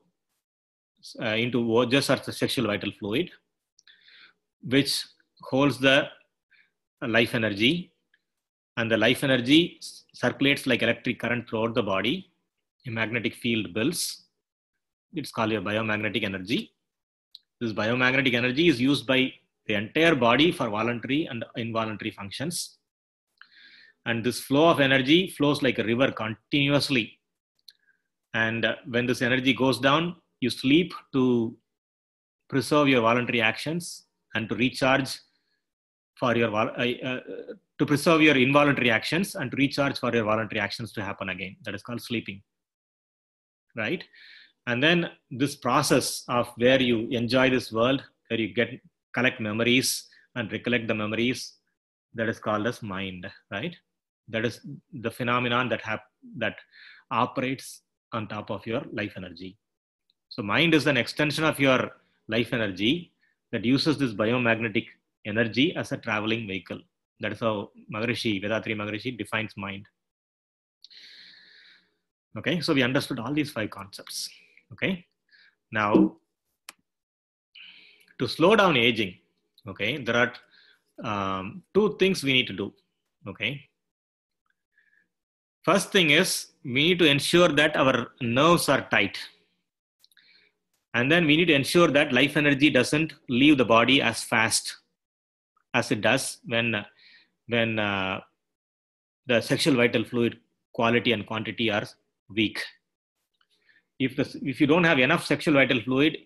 just as the sexual vital fluid, which holds the life energy. And the life energy circulates like electric current throughout the body. A magnetic field builds. It's called your biomagnetic energy. This biomagnetic energy is used by the entire body for voluntary and involuntary functions. And this flow of energy flows like a river continuously. And when this energy goes down, you sleep to preserve your voluntary actions and to recharge for your to preserve your involuntary actions and to recharge for your voluntary actions to happen again. That is called sleeping, right? And then this process of where you enjoy this world, where you collect memories and recollect the memories, that is called as mind, right? That is the phenomenon that operates on top of your life energy. So mind is an extension of your life energy that uses this biomagnetic energy as a traveling vehicle. That is how Vedatri Maharishi defines mind. Okay, so we understood all these 5 concepts. Okay, now to slow down aging, okay, there are 2 things we need to do. Okay, first thing is we need to ensure that our nerves are tight. And then we need to ensure that life energy doesn't leave the body as fast as it does when the sexual vital fluid quality and quantity are weak. If you don't have enough sexual vital fluid,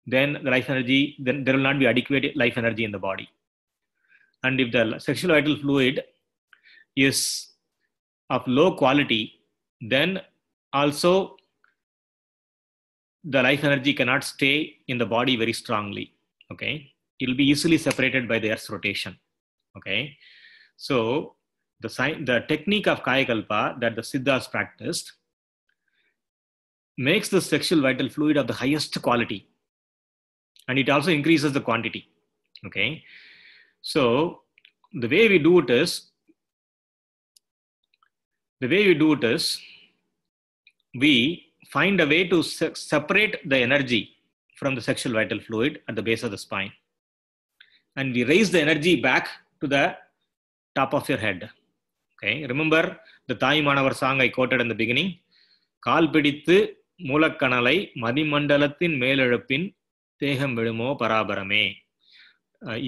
then the life energy, then there will not be adequate life energy in the body. And if the sexual vital fluid is of low quality, then also the life energy cannot stay in the body very strongly. Okay, it will be easily separated by the Earth's rotation. Okay, so the technique of Kayakalpa that the Siddhas practiced makes the sexual vital fluid of the highest quality, and it also increases the quantity. Okay, so the way we do it is we find a way to separate the energy from the sexual vital fluid at the base of the spine, and we raise the energy back to the top of your head. Okay, remember the Thai Manavar song I quoted in the beginning. Kaal pidithu மூலக்கணலை மதிமண்டலத்தின் மேலெழுப்பின் தேகம் விழுமோ பராபரமே.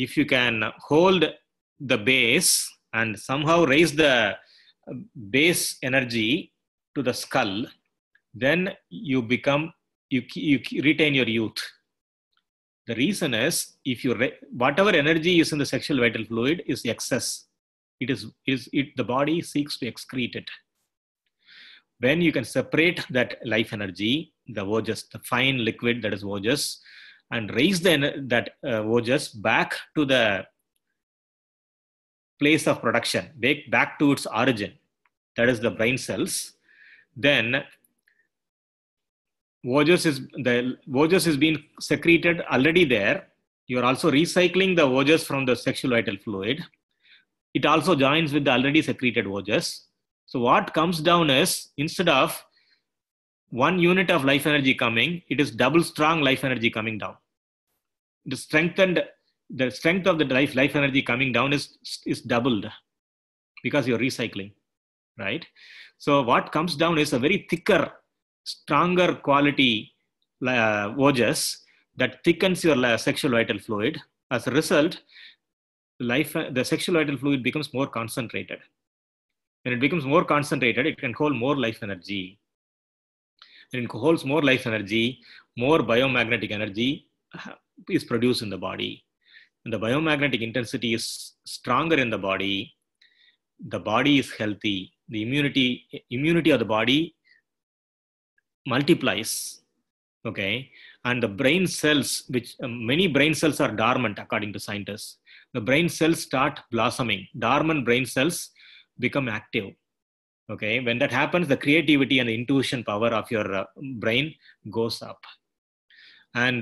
If you can hold the base and somehow raise the base energy to the skull, then you retain your youth. The reason is, whatever energy is in the sexual vital fluid is excess. The body seeks to excrete it. When you can separate that life energy, the ojas, the fine liquid that is ojas, and raise that ojas back to the place of production, back to its origin, that is the brain cells, then the ojas is being secreted already there. You are also recycling the ojas from the sexual vital fluid. It also joins with the already secreted ojas. So what comes down is, instead of 1 unit of life energy coming, it is double strong life energy coming down. The strength of the life energy coming down is doubled because you're recycling, right? So what comes down is a very thicker, stronger quality ojas that thickens your sexual vital fluid. As a result, the sexual vital fluid becomes more concentrated. When it becomes more concentrated, it can hold more life energy. When it holds more life energy, more biomagnetic energy is produced in the body. When the biomagnetic intensity is stronger in the body is healthy. The immunity of the body multiplies. Okay, and the brain cells, which many brain cells are dormant according to scientists, the brain cells start blossoming. Dormant brain cells become active. Okay, when that happens, the creativity and the intuition power of your brain goes up. And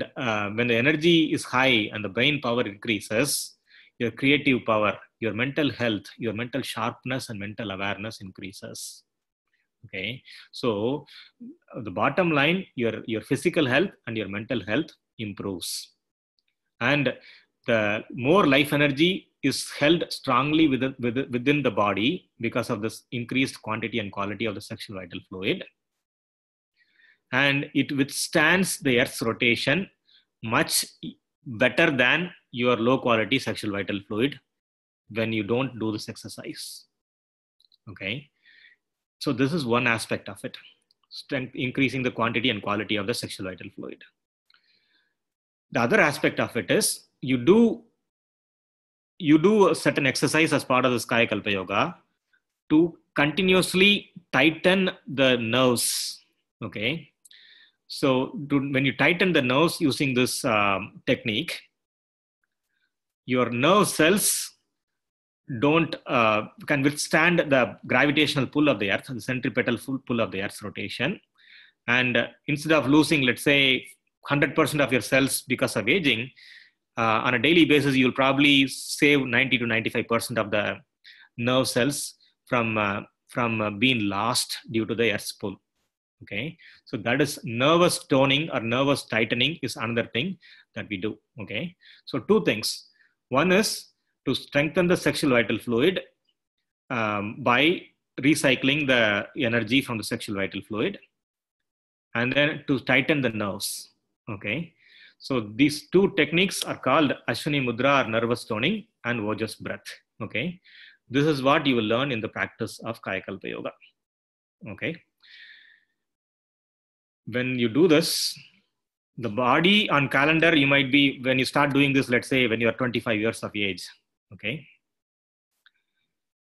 when the energy is high and the brain power increases, your creative power, your mental health, your mental sharpness and mental awareness increases. Okay, so the bottom line, your physical health and your mental health improves. And the more life energy is held strongly within the body because of this increased quantity and quality of the sexual vital fluid. And it withstands the Earth's rotation much better than your low quality sexual vital fluid when you don't do this exercise. Okay. So this is one aspect of it. Strength, increasing the quantity and quality of the sexual vital fluid. The other aspect of it is you do a certain exercise as part of this Kaya Kalpa Yoga to continuously tighten the nerves. Okay. So when you tighten the nerves using this technique, your nerve cells can withstand the gravitational pull of the earth, the centripetal pull of the earth's rotation. And instead of losing, let's say, 100% of your cells because of aging, on a daily basis, you'll probably save 90 to 95% of the nerve cells from being lost due to the earth's pull. Okay, so that is nervous toning or nervous tightening is another thing that we do. Okay, so two things. One is to strengthen the sexual vital fluid by recycling the energy from the sexual vital fluid, and then to tighten the nerves. Okay, so these two techniques are called Ashwini Mudra or nervous toning and Ojas breath. Okay, this is what you will learn in the practice of Kaya Kalpa Yoga. Okay, when you do this, the body on calendar, you might be, when you start doing this, let's say when you are 25 years of age. Okay,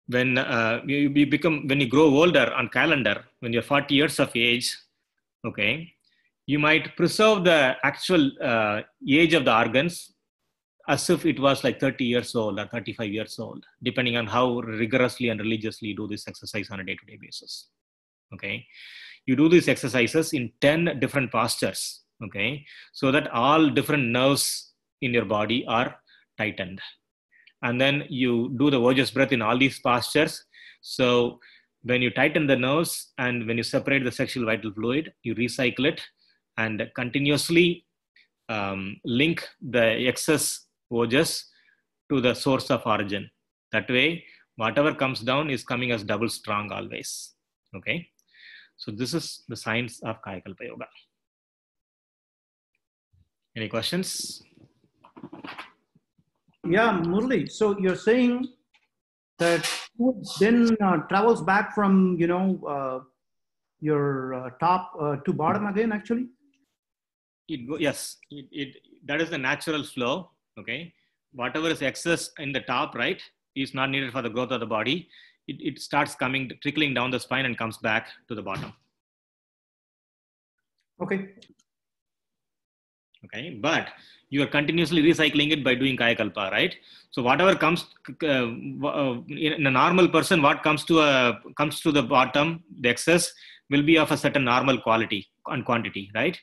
when when you grow older on calendar, when you're 40 years of age, okay, you might preserve the actual age of the organs as if it was like 30 years old or 35 years old, depending on how rigorously and religiously you do this exercise on a day-to-day basis. Okay, you do these exercises in 10 different postures. Okay, so that all different nerves in your body are tightened. And then you do the Ojas breath in all these postures. So when you tighten the nerves and when you separate the sexual vital fluid, you recycle it and continuously link the excess Ojas to the source of origin. That way, whatever comes down is coming as double strong always. Okay, so this is the science of Kaya Kalpa Yoga. Any questions? Yeah, Murli. So you're saying that then travels back from your top to bottom again. Actually, Yes. That is the natural flow. Okay, whatever is excess in the top, right, is not needed for the growth of the body. It starts trickling down the spine and comes back to the bottom. Okay. Okay, but you are continuously recycling it by doing Kaya Kalpa, right? So whatever comes in a normal person, what comes to the bottom, the excess will be of a certain normal quality and quantity, right?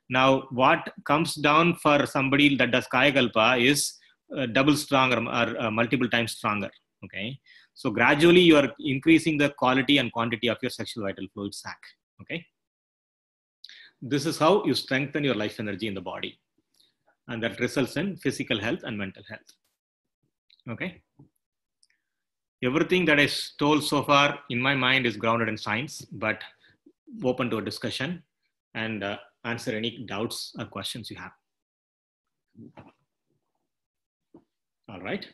Now, what comes down for somebody that does Kaya Kalpa is double stronger or multiple times stronger. Okay, so gradually you are increasing the quality and quantity of your sexual vital fluid sac. Okay. This is how you strengthen your life energy in the body, and that results in physical health and mental health. Okay. Everything that I told so far in my mind is grounded in science, but open to a discussion and answer any doubts or questions you have. All right.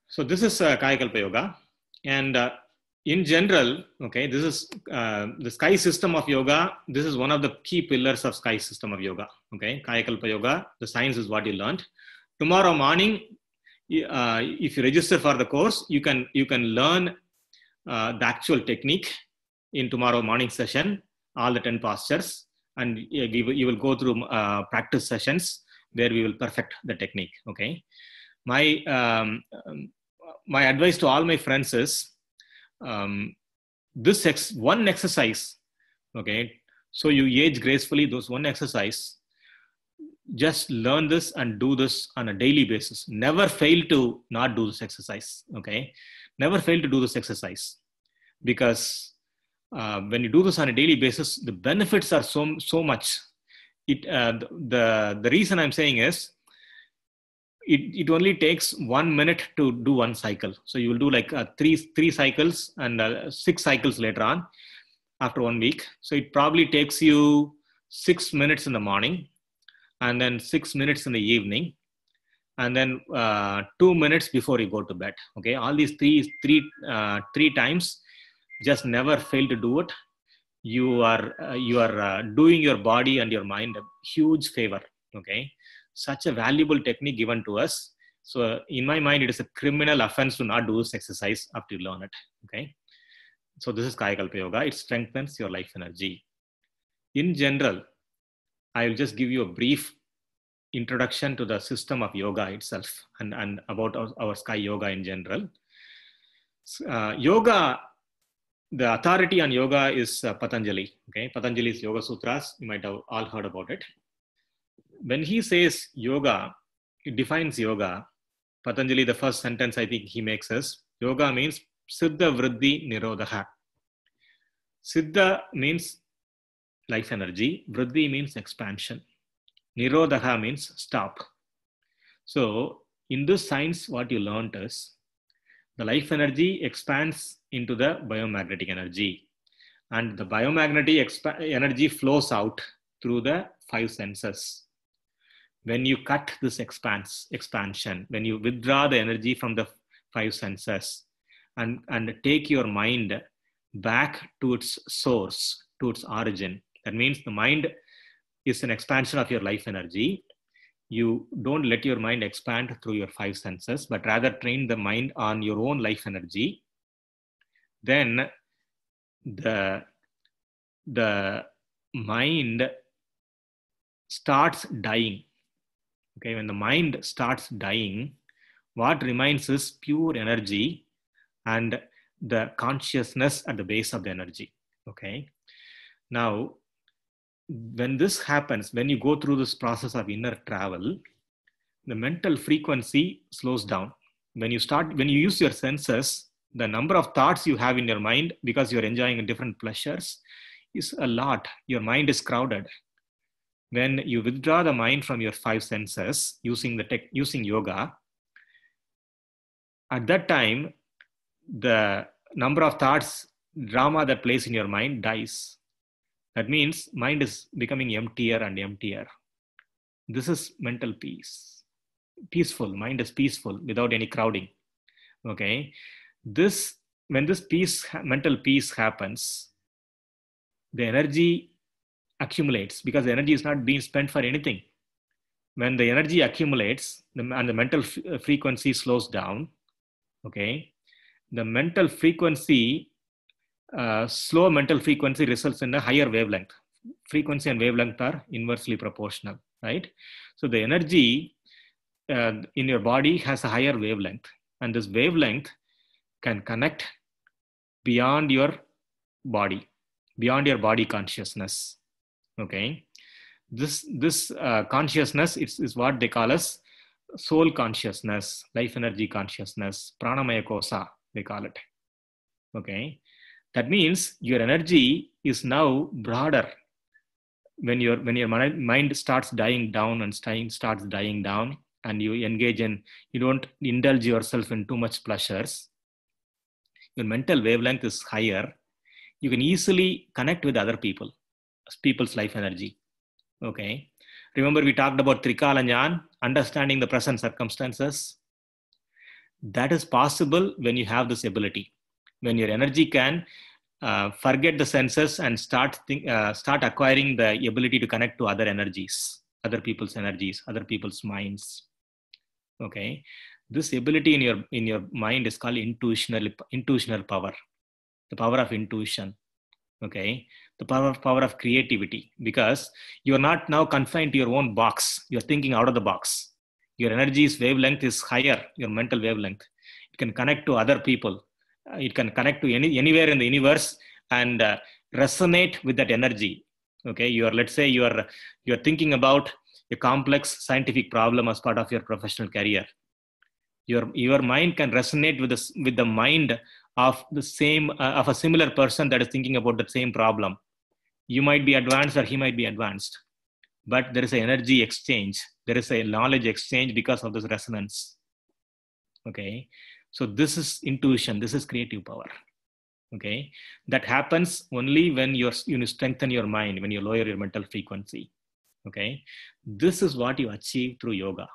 So this is Kaya Kalpa Yoga, and in general, okay, this is the sky system of yoga. This is one of the key pillars of sky system of yoga. Okay, Kaya Kalpa Yoga, the science is what you learned. Tomorrow morning, if you register for the course, you can learn the actual technique in tomorrow morning session, all the 10 postures, and you will go through practice sessions where we will perfect the technique. Okay, my advice to all my friends is, this one exercise, okay, so you age gracefully, those one exercise, just learn this and do this on a daily basis. Never fail to not do this exercise. Okay, never fail to do this exercise, because when you do this on a daily basis, the benefits are so much. The reason I'm saying is, it only takes 1 minute to do one cycle. So you will do like three cycles and 6 cycles later on after 1 week. So it probably takes you 6 minutes in the morning and then 6 minutes in the evening. and then 2 minutes before you go to bed. Okay, all these three times, just never fail to do it. You are doing your body and your mind a huge favor. Okay, such a valuable technique given to us. So in my mind, it is a criminal offense to not do this exercise after you learn it. Okay, so this is Kayakalpa Yoga. It strengthens your life energy. In general, I will just give you a brief introduction to the system of yoga itself and about our Sky Yoga in general. Yoga, the authority on yoga is Patanjali. Okay, Patanjali's Yoga Sutras, you might have all heard about it. When he says yoga, he defines yoga. Patanjali, the first sentence I think he makes is, yoga means Siddha Vriddhi Nirodha. Siddha means life energy, Vriddhi means expansion, Nirodha means stop. So in this science, what you learned is, the life energy expands into the biomagnetic energy, and the biomagnetic energy flows out through the 5 senses. When you cut this expansion, when you withdraw the energy from the 5 senses and take your mind back to its source, to its origin, that means the mind is an expansion of your life energy. You don't let your mind expand through your 5 senses, but rather train the mind on your own life energy. Then the mind starts dying. Okay, when the mind starts dying, what remains is pure energy and the consciousness at the base of the energy. Okay, now when this happens, when you go through this process of inner travel, the mental frequency slows down. When you use your senses, the number of thoughts you have in your mind, because you're enjoying different pleasures, is a lot. Your mind is crowded. When you withdraw the mind from your 5 senses using yoga, at that time, the number of thoughts, drama that plays in your mind dies. That means mind is becoming emptier and emptier. This is mental peace. Peaceful, mind is peaceful without any crowding. Okay, when this mental peace happens, the energy accumulates, because the energy is not being spent for anything. When the energy accumulates and the mental frequency slows down, okay, the mental frequency, slow mental frequency results in a higher wavelength. Frequency and wavelength are inversely proportional, right? So the energy in your body has a higher wavelength, and this wavelength can connect beyond your body consciousness. Okay, this consciousness is what they call as soul consciousness, life energy consciousness, pranamaya kosa they call it. Okay, that means your energy is now broader. When your mind starts dying down and you don't indulge yourself in too much pleasures, your mental wavelength is higher. You can easily connect with other people's life energy. Okay, remember we talked about Trikala Jnana, understanding the present circumstances. That is possible when you have this ability, when your energy can forget the senses and start acquiring the ability to connect to other energies, other people's energies, other people's minds. Okay, this ability in your mind is called intuitional power, the power of intuition. Okay, the power of creativity, because you are not now confined to your own box. You are thinking out of the box. Your energy's wavelength is higher, your mental wavelength. It can connect to other people. It can connect to anywhere in the universe and resonate with that energy. Okay, let's say you're thinking about a complex scientific problem as part of your professional career. Your mind can resonate with the mind of a similar person that is thinking about the same problem. You might be advanced or he might be advanced, but there is an energy exchange. There is a knowledge exchange because of this resonance. Okay, so this is intuition. This is creative power. Okay, that happens only when you strengthen your mind, when you lower your mental frequency. Okay, this is what you achieve through yoga.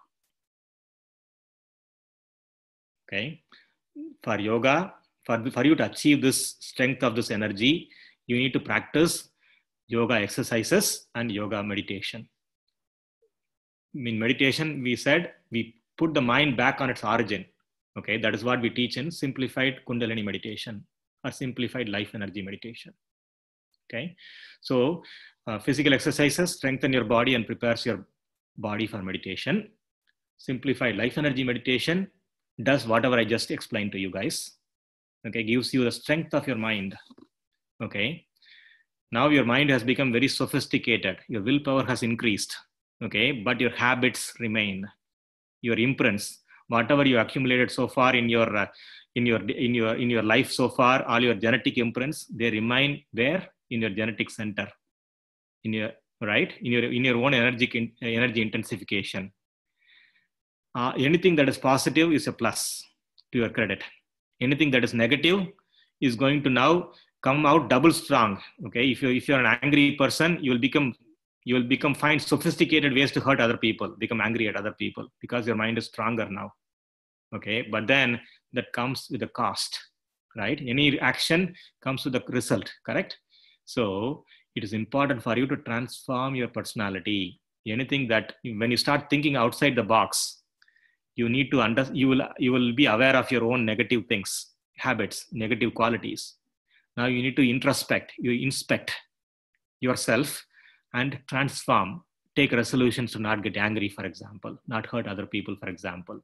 Okay. For yoga, for you to achieve this strength of this energy, you need to practice yoga exercises and yoga meditation. In meditation, we said we put the mind back on its origin. Okay, that is what we teach in simplified Kundalini meditation or simplified life energy meditation. Okay, so physical exercises strengthen your body and prepares your body for meditation. Simplified life energy meditation does whatever I just explained to you guys. Okay, gives you the strength of your mind. Okay, now your mind has become very sophisticated. Your willpower has increased. Okay, but your habits remain. Your imprints, whatever you accumulated so far in your life so far, all your genetic imprints, they remain where? In your genetic center, in your own energy intensification. Anything that is positive is a plus to your credit. Anything that is negative is going to now come out double strong. Okay, if you're an angry person, you will find sophisticated ways to hurt other people, become angry at other people, because your mind is stronger now. Okay, but then that comes with a cost, right? Any action comes with a result, correct? So it is important for you to transform your personality. Anything that, when you start thinking outside the box, you need to you will be aware of your own negative things, habits, negative qualities. Now you need to inspect yourself and transform, take resolutions to not get angry, for example, not hurt other people, for example,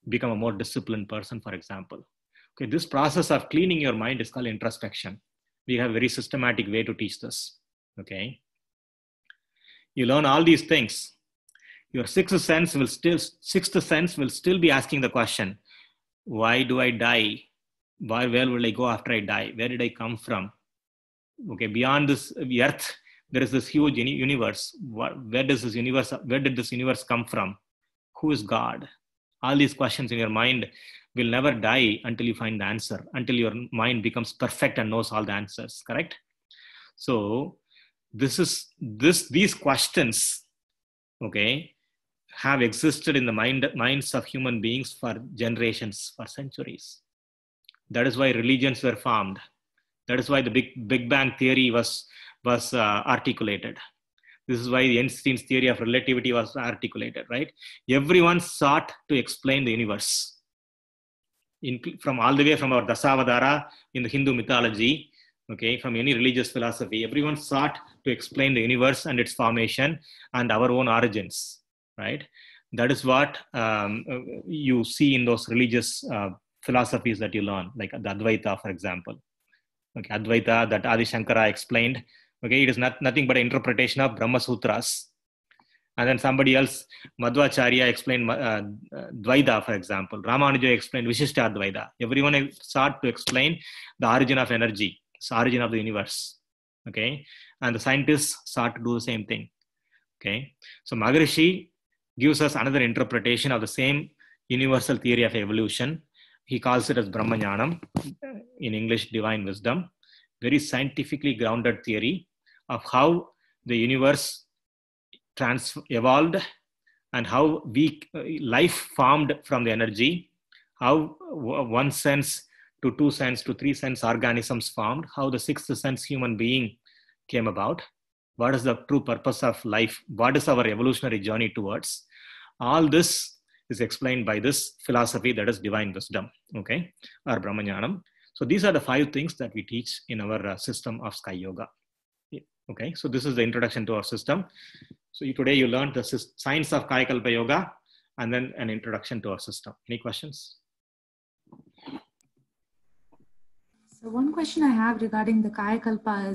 become a more disciplined person, for example. Okay, this process of cleaning your mind is called introspection. We have a very systematic way to teach this. Okay, you learn all these things. Your sixth sense will still be asking the question, why do I die? Where will I go after I die? Where did I come from? Okay, beyond this earth, there is this huge universe. Where did this universe come from? Who is God? All these questions in your mind will never die until you find the answer, until your mind becomes perfect and knows all the answers, correct? So these questions, okay, have existed in the minds of human beings for generations, for centuries. That is why religions were formed. That is why the Big Bang theory was articulated. This is why Einstein's theory of relativity was articulated, right? Everyone sought to explain the universe. From all the way from our Dasavadara in the Hindu mythology, okay, from any religious philosophy, everyone sought to explain the universe and its formation and our own origins, right? That is what you see in those religious philosophies that you learn, like the Advaita, for example. Okay, Advaita that Adi Shankara explained. Okay, it is nothing but an interpretation of Brahma Sutras. And then somebody else, Madhvacharya, explained Dvaita, for example. Ramanuja explained Vishishta Advaita. Everyone sought to explain the origin of energy, the origin of the universe. Okay, and the scientists sought to do the same thing. Okay, so Maharishi gives us another interpretation of the same universal theory of evolution. He calls it as Brahmanyanam, in English, divine wisdom. Very scientifically grounded theory of how the universe evolved and how life formed from the energy, how 1 sense to 2 sense to 3 sense organisms formed, how the 6th sense human being came about, what is the true purpose of life, what is our evolutionary journey towards. All this is explained by this philosophy that is divine wisdom, okay, or Brahmanyanam. So these are the 5 things that we teach in our system of Sky Yoga. Okay, so this is the introduction to our system. So today you learned the science of Kayakalpa Yoga and then an introduction to our system. Any questions? So one question I have regarding the Kayakalpa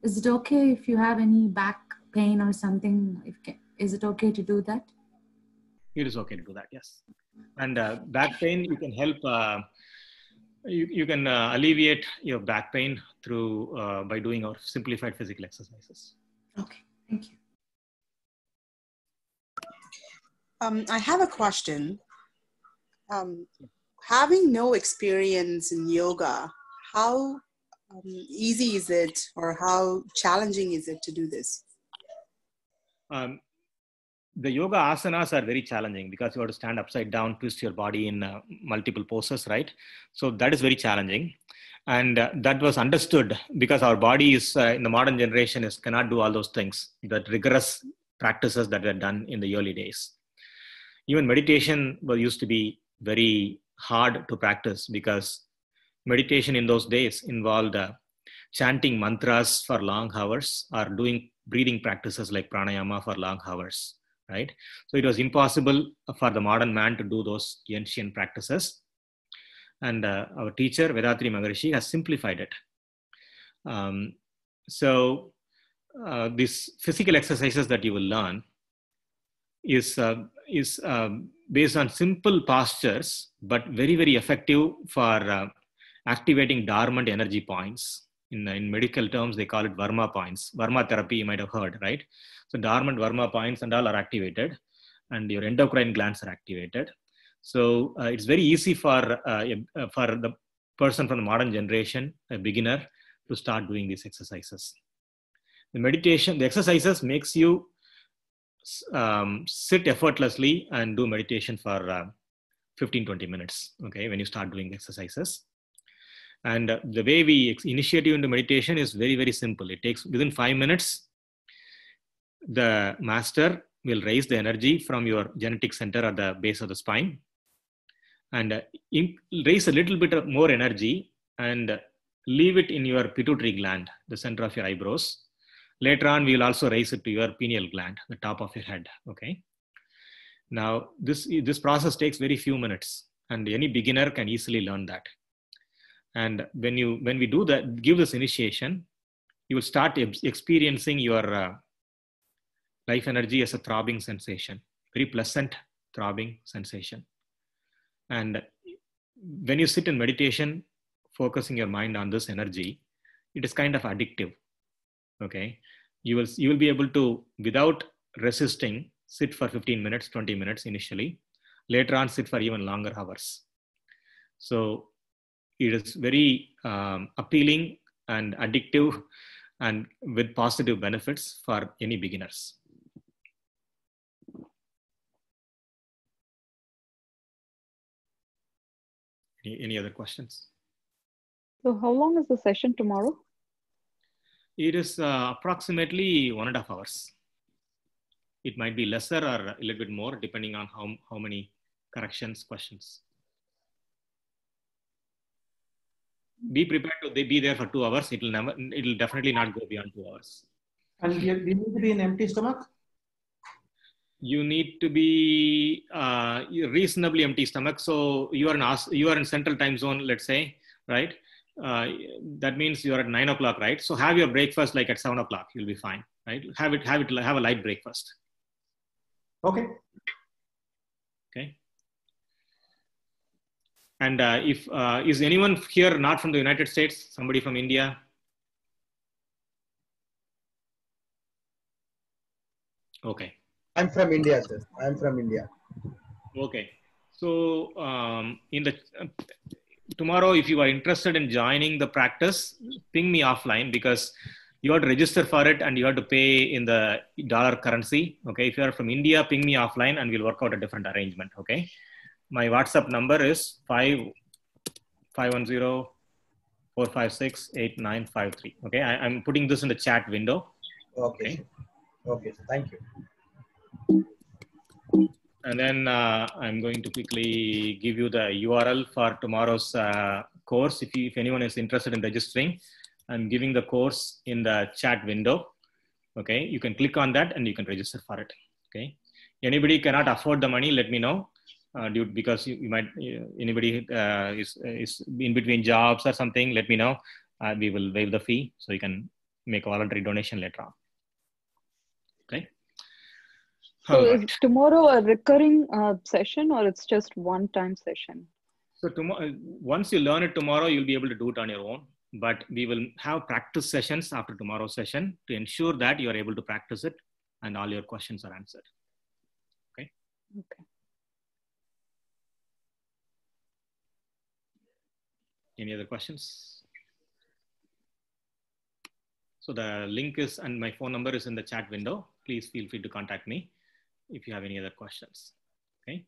is it okay if you have any back pain or something? Is it okay to do that? It is okay to do that, yes. And back pain, you can help, you can alleviate your back pain through by doing our simplified physical exercises. Okay, thank you. I have a question. Having no experience in yoga, how easy is it or how challenging is it to do this? the yoga asanas are very challenging because you have to stand upside down, twist your body in multiple poses, right? So that is very challenging. And that was understood because our body is in the modern generation cannot do all those things, that rigorous practices that were done in the early days. Even meditation used to be very hard to practice because meditation in those days involved chanting mantras for long hours or doing breathing practices like pranayama for long hours, right? So it was impossible for the modern man to do those ancient practices. And our teacher, Vethathiri Maharishi, has simplified it. So these physical exercises that you will learn is based on simple postures, but very, very effective for activating dormant energy points. In medical terms, they call it Varma points. Varma therapy, you might have heard, right? So dormant Varma points and all are activated, and your endocrine glands are activated. So it's very easy for the person from the modern generation, a beginner, to start doing these exercises. The meditation, the exercises makes you sit effortlessly and do meditation for 15-20 minutes, okay, when you start doing exercises. And the way we initiate you into meditation is very, very simple. It takes within 5 minutes, the master will raise the energy from your genetic center at the base of the spine and raise a little bit of more energy and leave it in your pituitary gland, the center of your eyebrows. Later on, we will also raise it to your pineal gland, the top of your head, okay? Now, this process takes very few minutes, and any beginner can easily learn that. And when we do that, give this initiation, you will start experiencing your life energy as a throbbing sensation, very pleasant throbbing sensation. And when you sit in meditation, focusing your mind on this energy, it is kind of addictive. Okay, you will be able to, without resisting, sit for 15 minutes, 20 minutes initially. Later on, sit for even longer hours. So it is very appealing and addictive, and with positive benefits for any beginners. Any other questions? So how long is the session tomorrow? It is approximately 1.5 hours. It might be lesser or a little bit more depending on how many corrections, questions. Be prepared to be there for 2 hours. It'll definitely not go beyond 2 hours. And you need to be in empty stomach? You need to be reasonably empty stomach. So you are in central time zone, let's say, right? That means you are at 9 o'clock, right? So have your breakfast like at 7 o'clock. You'll be fine, right? Have a light breakfast. Okay. Okay. And if is anyone here not from the United States? Somebody from India? Okay. I'm from India, sir. I'm from India. Okay. So tomorrow, if you are interested in joining the practice, ping me offline because you have to register for it and you have to pay in the dollar currency. Okay. If you are from India, ping me offline and we'll work out a different arrangement. Okay. My WhatsApp number is 510-456-8953. Okay. I'm putting this in the chat window. Okay. Okay. Thank you. And then I'm going to quickly give you the URL for tomorrow's course. If anyone is interested in registering, I'm giving the course in the chat window. Okay, you can click on that and you can register for it. Okay, anybody cannot afford the money, let me know. Because you might, anybody is in between jobs or something, let me know. We will waive the fee so you can make a voluntary donation later on. Okay. So is tomorrow a recurring session or it's just one-time session? So tomorrow, once you learn it tomorrow, you'll be able to do it on your own. But we will have practice sessions after tomorrow's session to ensure that you are able to practice it and all your questions are answered. Okay. Okay. Any other questions? So the link is, and my phone number is in the chat window. Please feel free to contact me. if you have any other questions. Okay.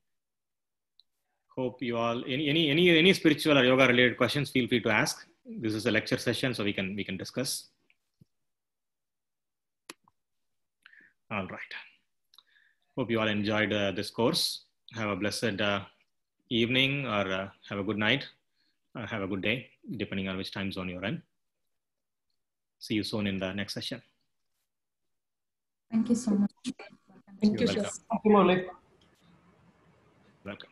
Hope you all, any spiritual or yoga related questions, feel free to ask. This is a lecture session, so we can discuss. All right. Hope you all enjoyed this course. Have a blessed evening, or have a good night, or have a good day, depending on which time zone you're in. See you soon in the next session. Thank you so much. Thank you, You're sir. welcome. Thank you, Maulik. Welcome.